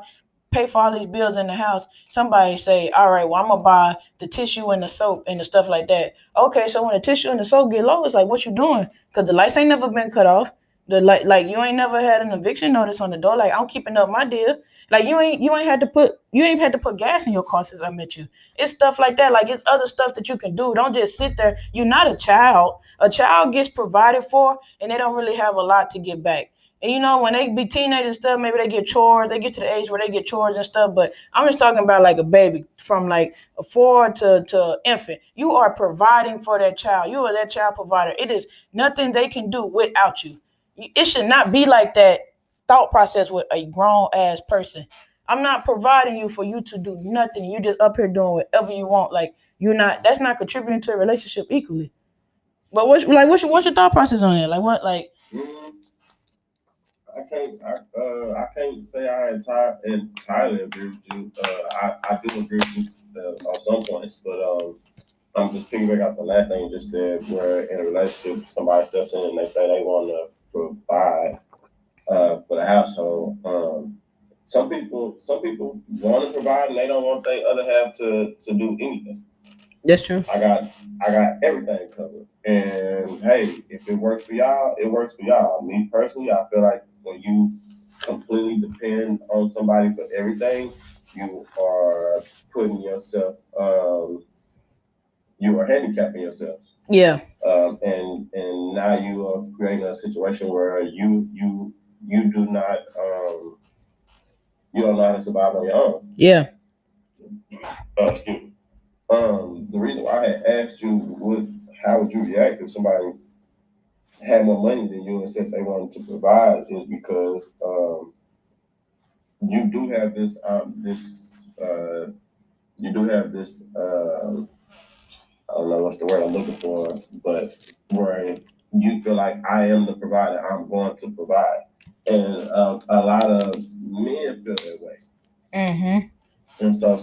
pay for all these bills in the house, somebody say, all right, well, I'm gonna buy the tissue and the soap and the stuff like that. Okay, so when the tissue and the soap get low, it's like, what you doing? Because the lights ain't never been cut off. The light, like you ain't never had an eviction notice on the door. Like I'm keeping up my deal. Like you ain't had to put gas in your car since I met you. It's stuff like that. Like it's other stuff that you can do. Don't just sit there. You're not a child. A child gets provided for, and they don't really have a lot to get back. And when they be teenagers and stuff, maybe they get chores. They get to the age where they get chores and stuff. But I'm just talking about like a baby from like a 4 to infant. You are providing for that child. You are that child provider. It is nothing they can do without you. It should not be like that thought process with a grown ass person. I'm not providing you for you to do nothing. You just up here doing whatever you want. Like you're not. That's not contributing to a relationship equally. But what's your thought process on it? Like what like. I can't say I entirely agree with you. I do agree with you on some points, but I'm just piggybacking off the last thing you just said, where in a relationship somebody steps in and they say they want to provide for the household. Some people want to provide and they don't want their other half to do anything. That's true. I got everything covered. And hey, if it works for y'all, it works for y'all. Me personally, I feel like when you completely depend on somebody for everything, you are putting yourself, you are handicapping yourself. Yeah. And now you are creating a situation where you do not you don't know how to survive on your own. Yeah. Excuse me. The reason why I had asked you how would you react if somebody had more money than you and said they wanted to provide is because you do have this you do have this I don't know what's the word I'm looking for, but where you feel like I am the provider, I'm going to provide, and a lot of men feel that way. Mm-hmm. And so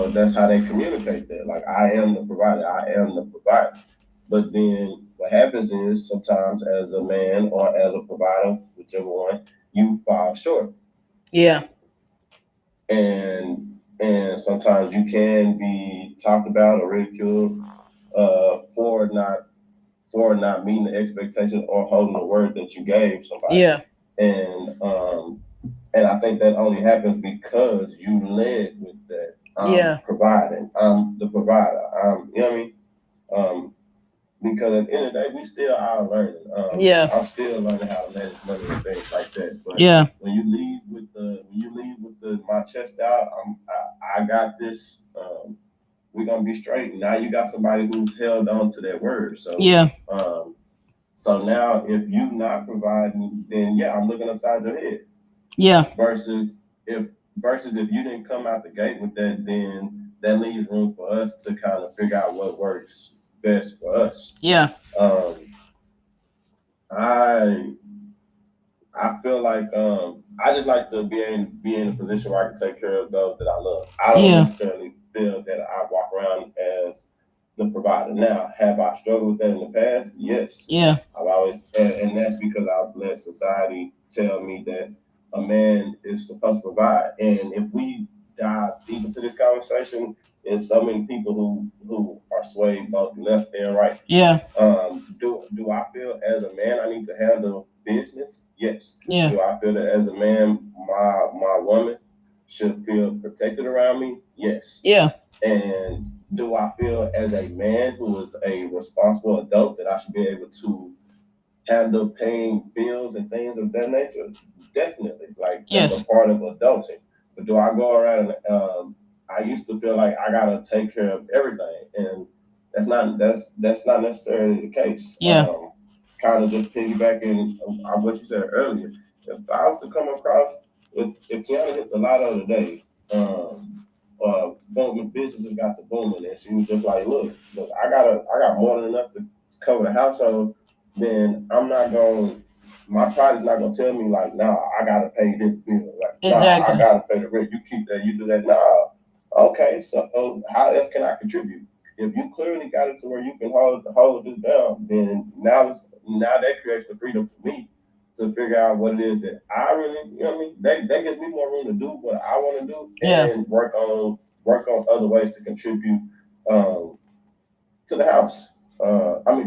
that's how they communicate that. Like I am the provider, I am the provider. But then what happens is sometimes as a man or as a provider, whichever one, you fall short. Yeah. And sometimes you can be talked about or ridiculed for not meeting the expectation or holding the word that you gave somebody. Yeah. And I think that only happens because you led with that. I'm providing. I'm the provider. You know what I mean? Because at the end of the day, we still are learning. I'm still learning how to manage money and things like that. But when you leave with my chest out, I got this. We're gonna be straight. Now you got somebody who's held on to that word. So so now if you not providing, then I'm looking upside your head. Yeah. Versus if you didn't come out the gate with that, then that leaves room for us to kind of figure out what works best for us. Yeah. I feel like I just like to be in a position where I can take care of those that I love. I don't necessarily feel that I walk around as the provider. Now, have I struggled with that in the past? Yes. Yeah. I've always, and that's because I've let society tell me that a man is supposed to provide. And if we dive deep into this conversation, there's so many people who are swayed both left and right. Yeah. Do I feel as a man I need to handle business? Yes. Yeah. Do I feel that as a man, my woman should feel protected around me? Yes. Yeah. And do I feel as a man who is a responsible adult that I should be able to handle paying bills and things of that nature? Definitely. Like that's a part of adulting. But do I go around and I used to feel like I gotta take care of everything, and that's not necessarily the case. Yeah. Kind of just piggybacking on what you said earlier. If I was to come across if Tiana hit the lotto today, booming businesses got to booming, and she was just like, look, I got more than enough to cover the household. then I'm not going. My pride is not gonna tell me like, nah, I gotta pay this bill. Like, exactly. Nah, I gotta pay the rent. You keep that. You do that. Nah. Okay. So how else can I contribute? If you clearly got it to where you can hold this down, then now that creates the freedom for me to figure out what it is that I really, you know what I mean? That gives me more room to do what I want to do and work on other ways to contribute to the house.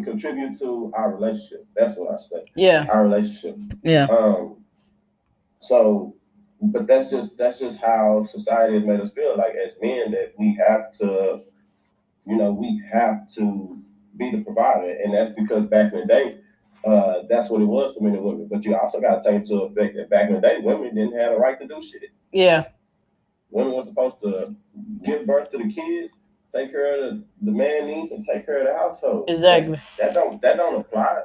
Contribute to our relationship. That's what I say. Yeah. Our relationship. Yeah. So, but that's just how society has made us feel like as men that we have to be the provider, and that's because back in the day, that's what it was for men and women. But you also got to take into effect that back in the day, women didn't have the right to do shit. Yeah. Women were supposed to give birth to the kids, take care of the man needs, and take care of the household. Exactly. That don't apply.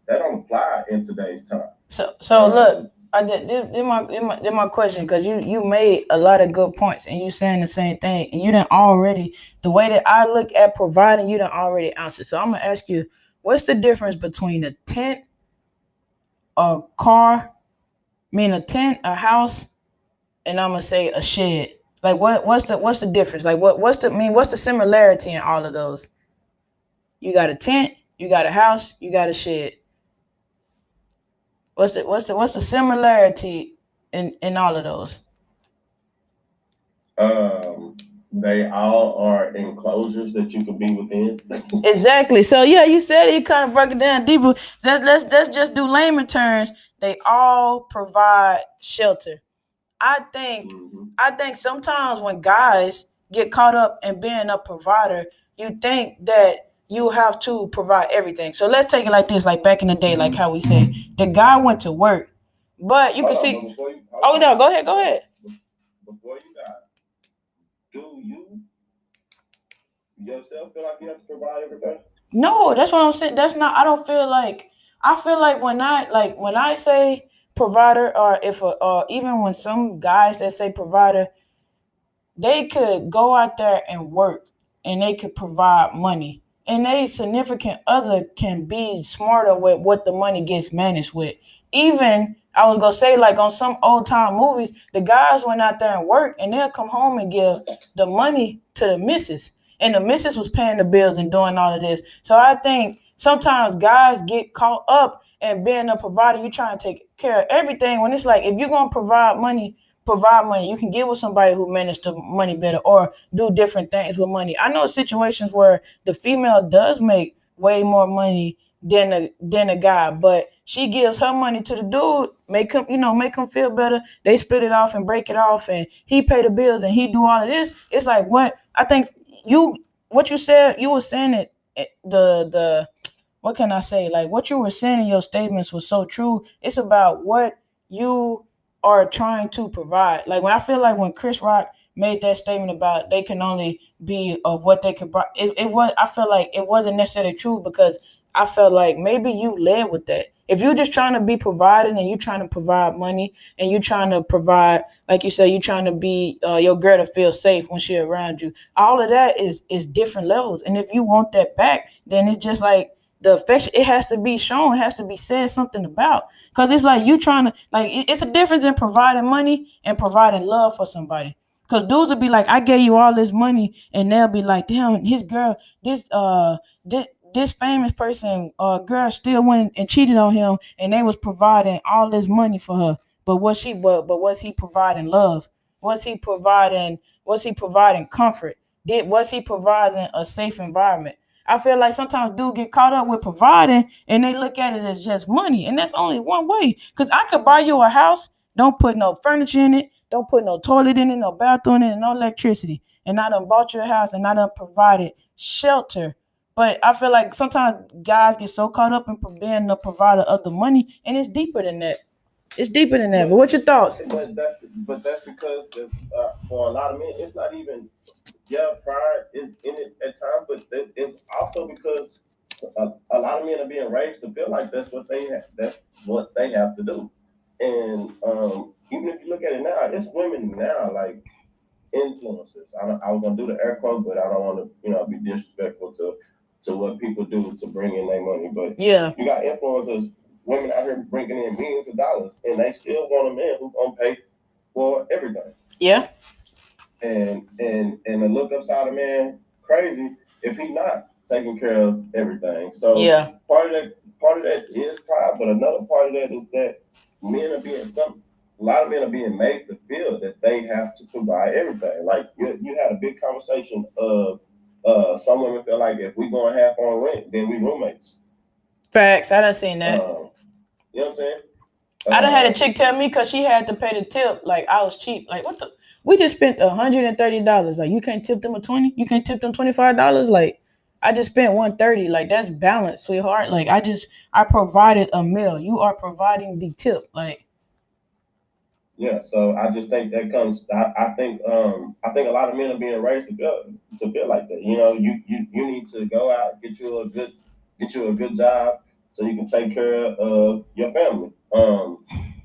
That don't apply in today's time. So look, this my question, because you made a lot of good points and you saying the same thing, and you done already, the way that I look at providing, you done already answered. So I'm gonna ask you, what's the difference between a tent, a car, a tent, a house, and I'm gonna say a shed? Like what's the difference? Like what's the similarity in all of those? You got a tent, you got a house, you got a shed. What's the similarity in all of those? They all are enclosures that you can be within. Exactly. So yeah, you said it, kind of broke it down deeper. Let's just do layman terms. They all provide shelter. I think sometimes when guys get caught up in being a provider, you think that you have to provide everything. So let's take it like this, like back in the day, like how we say the guy went to work, but you can see. Oh no, go ahead. Before you die, do you yourself feel like you have to provide everything? No, that's what I'm saying. That's not. I don't feel like. I feel like when I say provider, or even when some guys that say provider, they could go out there and work and they could provide money. And a significant other can be smarter with what the money gets managed with. Even I was gonna say, like on some old time movies, the guys went out there and worked and they'll come home and give the money to the missus. And the missus was paying the bills and doing all of this. So I think sometimes guys get caught up in being a provider. You're trying to take care of everything when it's like if you're gonna provide money. You can get with somebody who managed the money better or do different things with money. I know situations where the female does make way more money than a guy, but she gives her money to the dude, make him feel better. They split it off and break it off, and he pay the bills and he do all of this. It's like what I think what you said. You were saying it. The what can I say? Like what you were saying in your statements was so true. It's about what you are trying to provide. Like when I feel like when Chris Rock made that statement about they can only be of what they could buy, it was. I feel like it wasn't necessarily true because I felt like maybe you led with that. If you're just trying to be provided and you're trying to provide money and you're trying to provide, like you said, you're trying to be your girl to feel safe when she's around you. All of that is different levels. And if you want that back, then it's just like the affection. It has to be shown. It has to be said something about. Because it's like you trying to it's a difference in providing money and providing love for somebody. Because dudes will be like, I gave you all this money, and they'll be like, damn, his girl, this famous person girl still went and cheated on him, and they was providing all this money for her. But was he providing love? Was he providing comfort? Was he providing a safe environment? I feel like sometimes dudes get caught up with providing and they look at it as just money. And that's only one way. Because I could buy you a house, don't put no furniture in it, don't put no toilet in it, no bathroom in it, no electricity. And I done bought you a house and I done provided shelter. But I feel like sometimes guys get so caught up in being the provider of the money, and it's deeper than that. It's deeper than that. But what's your thoughts? But that's because for a lot of men, it's not even pride is in it at times, but it's also because a lot of men are being raised to feel like that's what they have to do. And even if you look at it now, it's women now like influencers. I was gonna do the air quote, but I don't want to be disrespectful to what people do to bring in their money. But yeah, you got influencers, women out here bringing in millions of dollars, and they still want a man who's gonna pay for everything. yeah. And the look upside a man crazy if he not taking care of everything. So Yeah. part of that is pride, but another part of that is that men are being a lot of men are being made to feel that they have to provide everything. Like you had a big conversation of some women feel like if we going half on rent, then we roommates. Facts. I done seen that. You know what I'm saying? I done had a chick tell me because she had to pay the tip. Like I was cheap. Like what the? We just spent $130. Like you can't tip them a 20. You can't tip them $25. Like I just spent $130. Like that's balanced, sweetheart. Like I provided a meal. You are providing the tip. Like yeah. So I just think that comes. I think a lot of men are being raised to feel like that. You know, you need to go out get you a good job so you can take care of your family.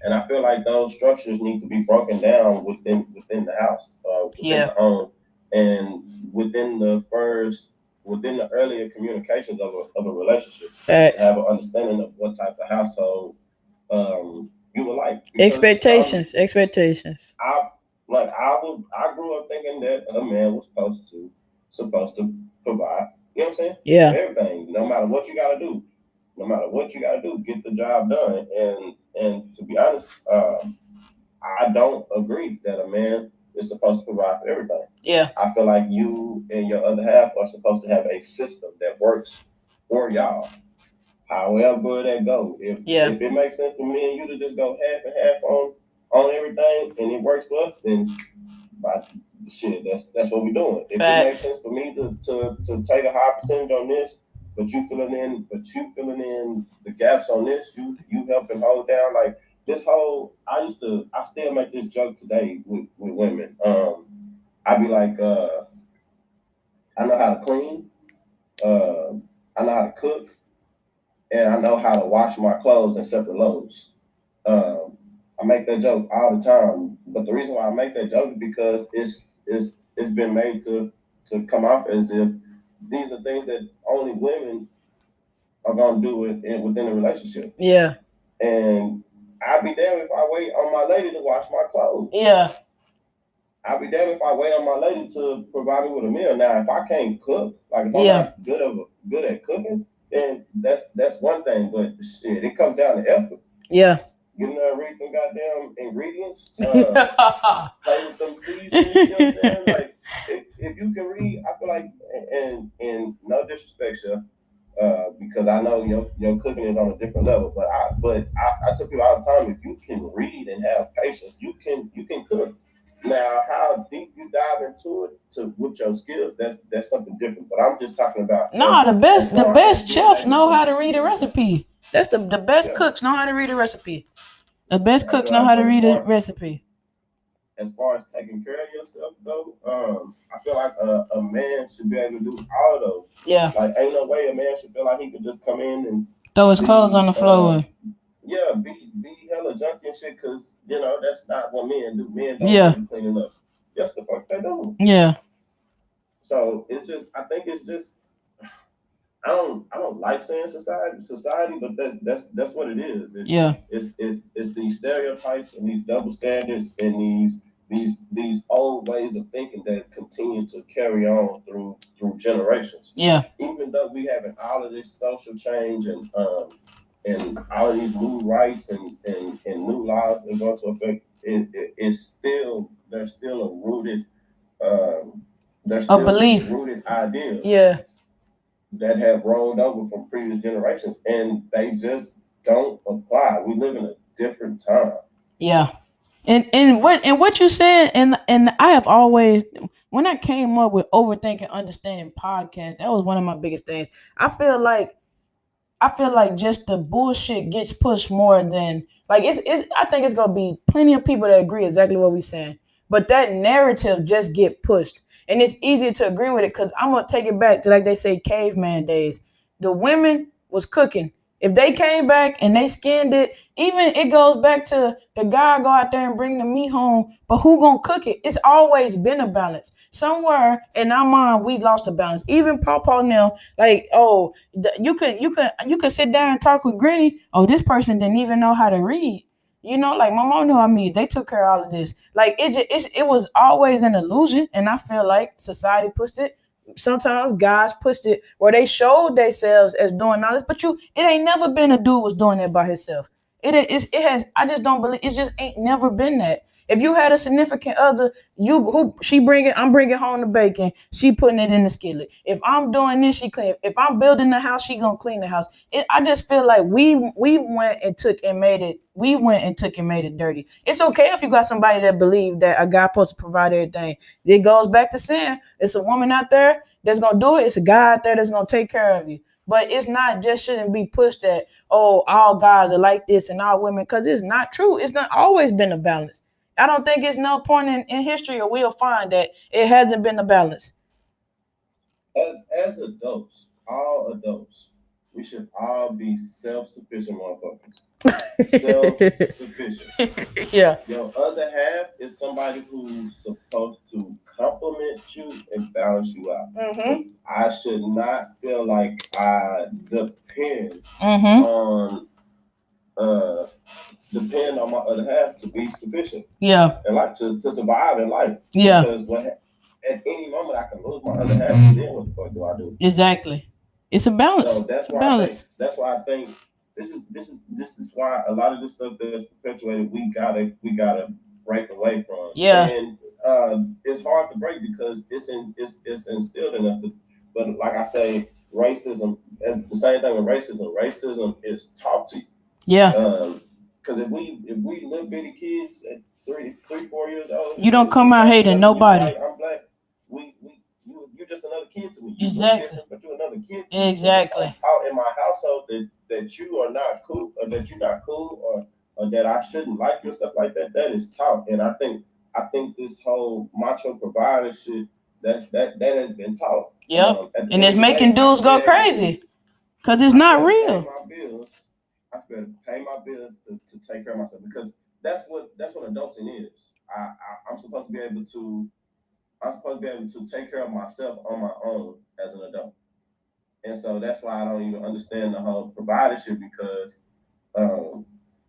And I feel like those structures need to be broken down within the house, within the home, and within the earlier communications of a relationship. To have an understanding of what type of household you would like. Because, expectations. I grew up thinking that a man was supposed to provide. You know what I'm saying? Yeah. Everything, no matter what you got to do. No matter what you got to do, get the job done. And to be honest, I don't agree that a man is supposed to provide for everything. Yeah. I feel like you and your other half are supposed to have a system that works for y'all. However that go. If it makes sense for me and you to just go half and half on everything and it works for us, then shit, that's what we're doing. If it makes sense for me to take a high percentage on this, but you filling in the gaps on this, you helping hold down like this whole. I still make this joke today with women. I be like, I know how to clean, I know how to cook, and I know how to wash my clothes in separate loads. I make that joke all the time, but the reason why I make that joke is because it's been made to come off as if these are things that only women are gonna do within a relationship. Yeah. And I'd be damned if I wait on my lady to wash my clothes. Yeah. I'd be damned if I wait on my lady to provide me with a meal. Now, if I can't cook, like if I'm not good at cooking, then that's one thing. But shit, it comes down to effort. Yeah. Getting there and read them goddamn ingredients, play with them seasons, you know what I'm saying? Like, if you can read, I feel like, and no disrespect, Chef, because I know your cooking is on a different level, but I tell people all the time, if you can read and have patience, you can cook. Now, how deep you dive into it with your skills, that's something different. But I'm just talking about the best chefs know how to read a recipe. That's the best cooks know how to read a recipe. The best cooks know how to read a recipe. As far as taking care of yourself, though, I feel like a man should be able to do all of those. Yeah. Like, ain't no way a man should feel like he could just come in and throw his clothes on the floor. Yeah, be hella junky and shit, because, that's not what men do. Men don't be cleaning up. Yes, the fuck they do. Yeah. So, I think it's just, I don't like saying society, but that's what it is. It's these stereotypes and these double standards and these old ways of thinking that continue to carry on through generations. Yeah. Even though we having all of this social change and all of these new rights and new laws that go into effect, there's still a rooted belief, rooted ideas. Yeah. That have rolled over from previous generations, and they just don't apply. We live in a different time. Yeah. And what you said, and I have always, when I came up with overthinking understanding podcast, that was one of my biggest things. I feel like just the bullshit gets pushed more than like it's I think it's gonna be plenty of people that agree exactly what we're saying, but that narrative just get pushed. And it's easier to agree with it because I'm going to take it back to, like they say, caveman days. The women was cooking. If they came back and they skinned it, even it goes back to the guy go out there and bring the meat home, but who gonna cook it? It's always been a balance. Somewhere in our mind, we lost the balance. Even Pawpaw now, like, oh, you can sit down and talk with Granny. Oh, this person didn't even know how to read. Like my mom knew how me. They took care of all of this. Like it was always an illusion, and I feel like society pushed it. Sometimes guys pushed it where they showed themselves as doing all this, but it ain't never been a dude was doing that by himself. It has. I just don't believe it. Just ain't never been that. If you had a significant other, I'm bringing home the bacon. She putting it in the skillet. If I'm doing this, she clean. If I'm building the house, she gonna clean the house. I just feel like we went and took and made it. We went and took and made it dirty. It's okay if you got somebody that believe that a guy supposed to provide everything. It goes back to saying it's a woman out there that's gonna do it. It's a guy out there that's gonna take care of you. But it's not just shouldn't be pushed that all guys are like this and all women because it's not true. It's not always been a balance. I don't think it's no point in history or we'll find that it hasn't been a balance. As adults, all adults, we should all be self-sufficient motherfuckers. Self-sufficient. Yeah. Your other half is somebody who's supposed to compliment you and balance you out. Mm-hmm. I should not feel like I depend Mm-hmm. on depend on my other half to be sufficient. Yeah. And like to survive in life. Yeah. Because at any moment I can lose my other half, and then what the fuck do I do? Exactly. It's a balance. So that's why I think this is why a lot of this stuff that's perpetuated we gotta break away from. Yeah. And it's hard to break because it's instilled in us. But like I say, racism as the same thing with racism. Racism is taught to you. Yeah. Because if we little bitty kids at 3-4 years old, you don't come out hating nobody. I'm black. You're just another kid to me. Exactly. But you're another kid. Exactly. I'm taught in my household that you are not cool, or that you're not cool, or that I shouldn't like you, stuff like that. That is taught, and I think this whole macho provider shit that has been taught. Yep. And it's making dudes go crazy because it's not real. I better pay my bills to take care of myself because that's what adulting is. I'm supposed to be able to take care of myself on my own as an adult. And so that's why I don't even understand the whole provider shit because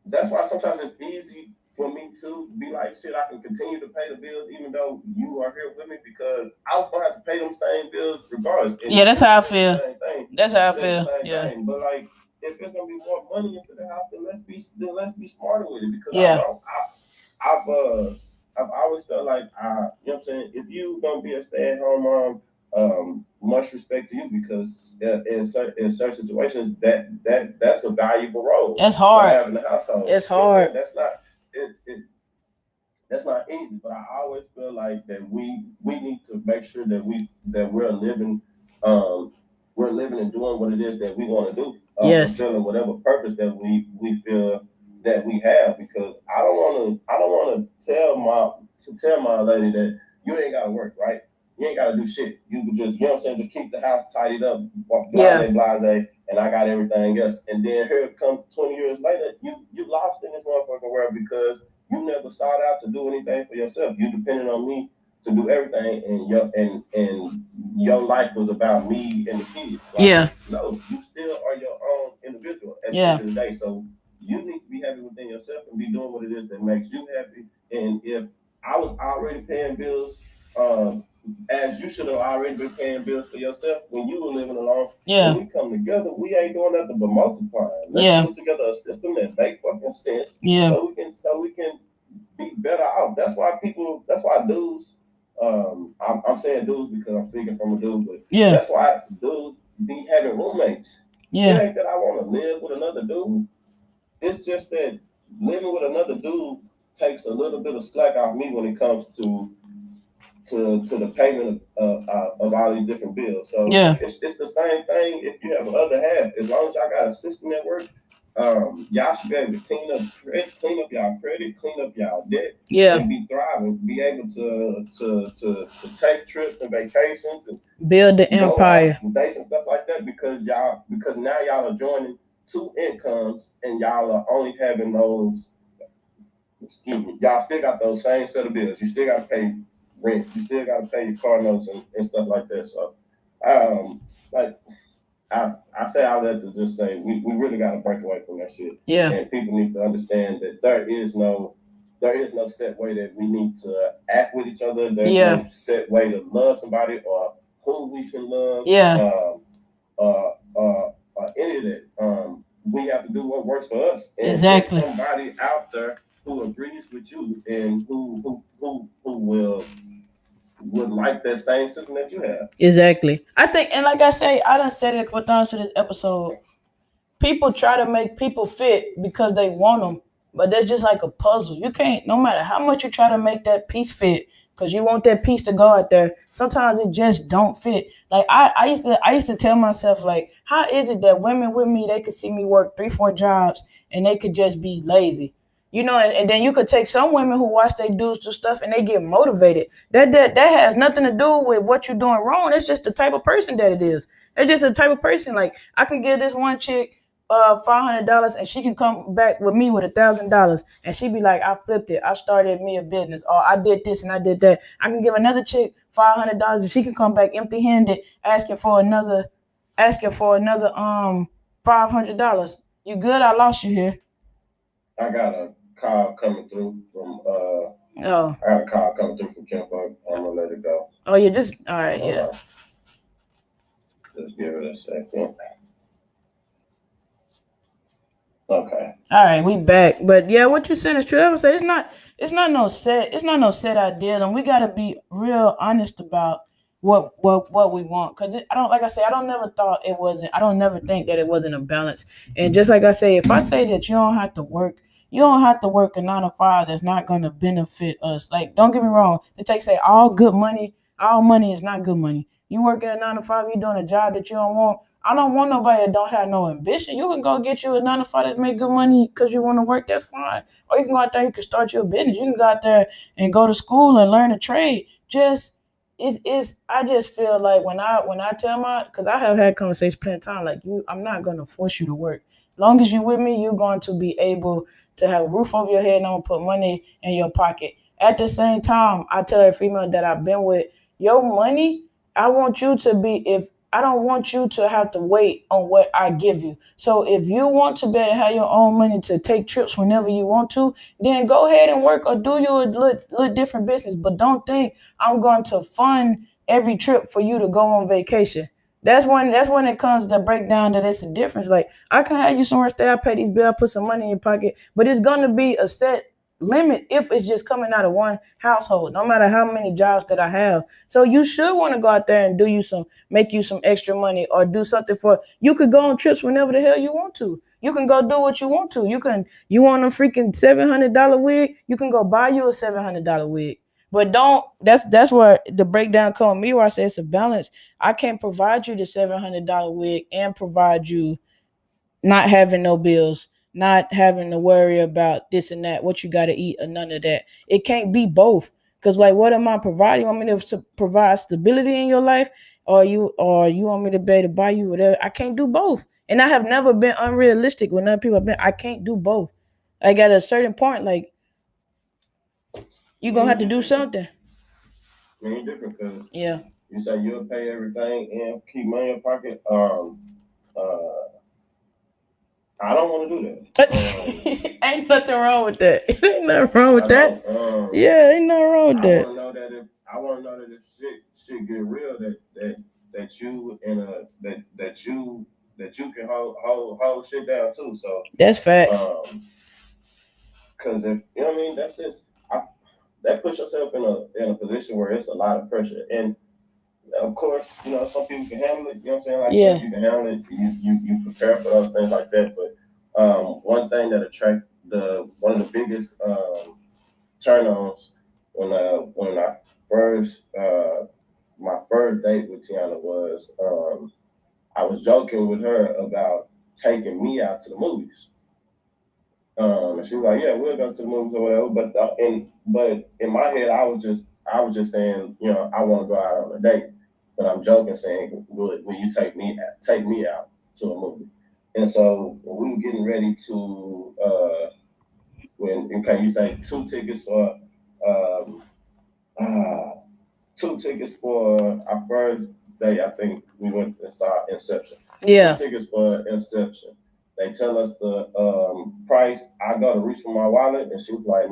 that's why sometimes it's easy for me to be like, shit, I can continue to pay the bills even though you are here with me because I'm going to have to pay them same bills regardless. And yeah, that's how I feel. That's how I feel. Yeah. Thing. But like, if there's going to be more money into the house, then let's be smarter with it because yeah. I've always felt like you know what I'm saying, if you gonna be a stay-at-home mom, much respect to you because in certain situations that's a valuable role. That's hard. To have in the household. It's hard. That's not that's not easy. But I always feel like that we need to make sure that we're living and doing what it is that we want to do. Yes. Fulfilling whatever purpose that we feel that we have because I don't want to tell my lady that you ain't gotta work, right? You ain't gotta do shit. You can just, you know what I'm saying, just keep the house tidied up, blase, and I got everything else. And then here it comes 20 years later, you lost in this motherfucking world because you never sought out to do anything for yourself. You depended on me to do everything, and your life was about me and the kids. Like, yeah. No, you still are your own individual at the end of the day. So you need to be happy within yourself and be doing what it is that makes you happy. And if I was already paying bills, as you should have already been paying bills for yourself when you were living alone. Yeah. When we come together, we ain't doing nothing but multiplying. Let's put together a system that makes fucking sense. Yeah. So we can be better out. That's why dudes. I'm saying dudes because I'm speaking from a dude, but that's why dudes be having roommates. Yeah. It ain't that I want to live with another dude. It's just that living with another dude takes a little bit of slack off me when it comes to the payment of all these different bills. So it's the same thing if you have another half. As long as y'all got a system that works, y'all should be able to clean up y'all credit, clean up y'all debt, and be thriving, be able to take trips and vacations and build the empire, dates and stuff like that because now y'all are joining two incomes and y'all are only having those, excuse me, y'all still got those same set of bills. You still got to pay rent. You still got to pay your car notes and stuff like that. So, like, I say all that to just say we really got to break away from that shit. Yeah. And people need to understand that there is no set way that we need to act with each other. There's no set way to love somebody or who we can love. Yeah. Any of that. We have to do what works for us. And exactly. There's somebody out there who agrees with you and who would like that same system that you have. Exactly. I think, and like I say, I done said it a couple times to this episode. People try to make people fit because they want them, but that's just like a puzzle. You can't, no matter how much you try to make that piece fit, because you want that piece to go out there. Sometimes it just don't fit. Like I used to tell myself, like, how is it that women with me, they could see me work 3-4 jobs and they could just be lazy? You know, and then you could take some women who watch their dudes do stuff and they get motivated. That has nothing to do with what you're doing wrong. It's just the type of person that it is. It's just a type of person. Like, I can give this one chick $500 and she can come back with me with $1,000 and she be like, I flipped it, I started me a business, or I did this and I did that. I can give another chick $500 and she can come back empty handed asking for another $500. You good? I lost you here. I got a call coming through from I got a call coming through from Kimpo. I'm gonna let it go. Oh, you just all right, yeah. Just give it a second. Okay. All right, we back. But yeah, what you said is true. I would say it's not no set idea, and we gotta be real honest about what we want. Cause I don't never think that it wasn't a balance. And just like I say, if I say that you don't have to work a 9 to 5 that's not gonna benefit us. Like, don't get me wrong. They say all money is not good money. You working a 9 to 5, you doing a job that you don't want. I don't want nobody that don't have no ambition. You can go get you a 9 to 5 that make good money because you want to work. That's fine. Or you can go out there, you can start your business. You can go out there and go to school and learn a trade. I just feel like when I tell because I have had conversations plenty of time, like, I'm not gonna force you to work. As long as you with me, you're going to be able to have a roof over your head and I'm gonna put money in your pocket. At the same time, I tell every female that I've been with, your money, I don't want you to have to wait on what I give you. So if you want to be able to have your own money to take trips whenever you want to, then go ahead and work or do you a little different business. But don't think I'm going to fund every trip for you to go on vacation. That's when it comes to break down that it's a difference. Like, I can have you somewhere stay, I pay these bills, I put some money in your pocket, but it's gonna be a set limit if it's just coming out of one household, no matter how many jobs that I have. So you should want to go out there and make you some extra money or do something you could go on trips whenever the hell you want to. You can go do what you want to. You want a freaking $700 wig, you can go buy you a $700 wig. But that's where the breakdown comes with me, where I say it's a balance. I can't provide you the $700 wig and provide you not having no bills, not having to worry about this and that, what you got to eat or none of that. It can't be both. Because, like, what am I providing? You want me to provide stability in your life, or you want me to be able to buy you whatever? I can't do both. And I have never been unrealistic with other people. I can't do both. Like, at a certain point, like, you're going to have to do something. Very different, because yeah, you say you'll pay everything and keep money in your pocket. I don't want to do that. Ain't nothing wrong with that. Ain't nothing wrong with that. Yeah, ain't nothing wrong with that. I want to know that if shit get real, that you can hold shit down too. So that's facts. Because if you know what I mean, that's just that puts yourself in a position where it's a lot of pressure. And of course, some people can handle it. You know what I'm saying? Like, yeah, you can handle it. You prepare for those things like that. But one thing that one of the biggest turn-ons when I first my first date with Tiana was I was joking with her about taking me out to the movies. And she was like, "Yeah, we'll go to the movies or whatever." But in my head, I was just saying, I want to go out on a date. But I'm joking, saying, "Will you take me out to a movie?" And so we were getting ready to you say 2 tickets for um, uh, 2 tickets for our first day. I think we went and saw Inception. Yeah. 2 tickets for Inception. They tell us the price. I go to reach for my wallet, and she was like,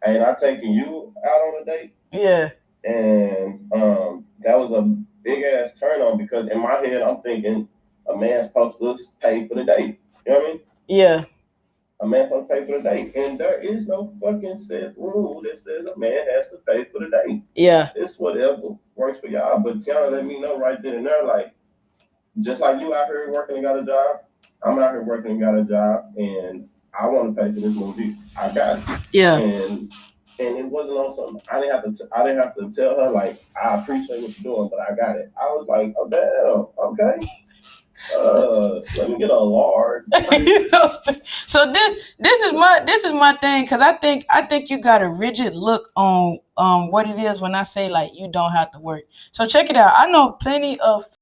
ain't I taking you out on a date? Yeah. And that was a big ass turn on because in my head, I'm thinking a man's supposed to pay for the date. You know what I mean? Yeah. A man supposed to pay for the date. And there is no fucking set rule that says a man has to pay for the date. Yeah. It's whatever works for y'all. But Tiana let me know right then and there, like, just like you out here working and got a job, I'm out here working and got a job, and I want to pay for this movie. I got it. Yeah. And it wasn't on something. I didn't have to tell her like I appreciate what you're doing, but I got it. I was like, oh damn, okay. Let me get a large. so this is my thing, because I think you got a rigid look on what it is when I say like you don't have to work. So check it out. I know plenty of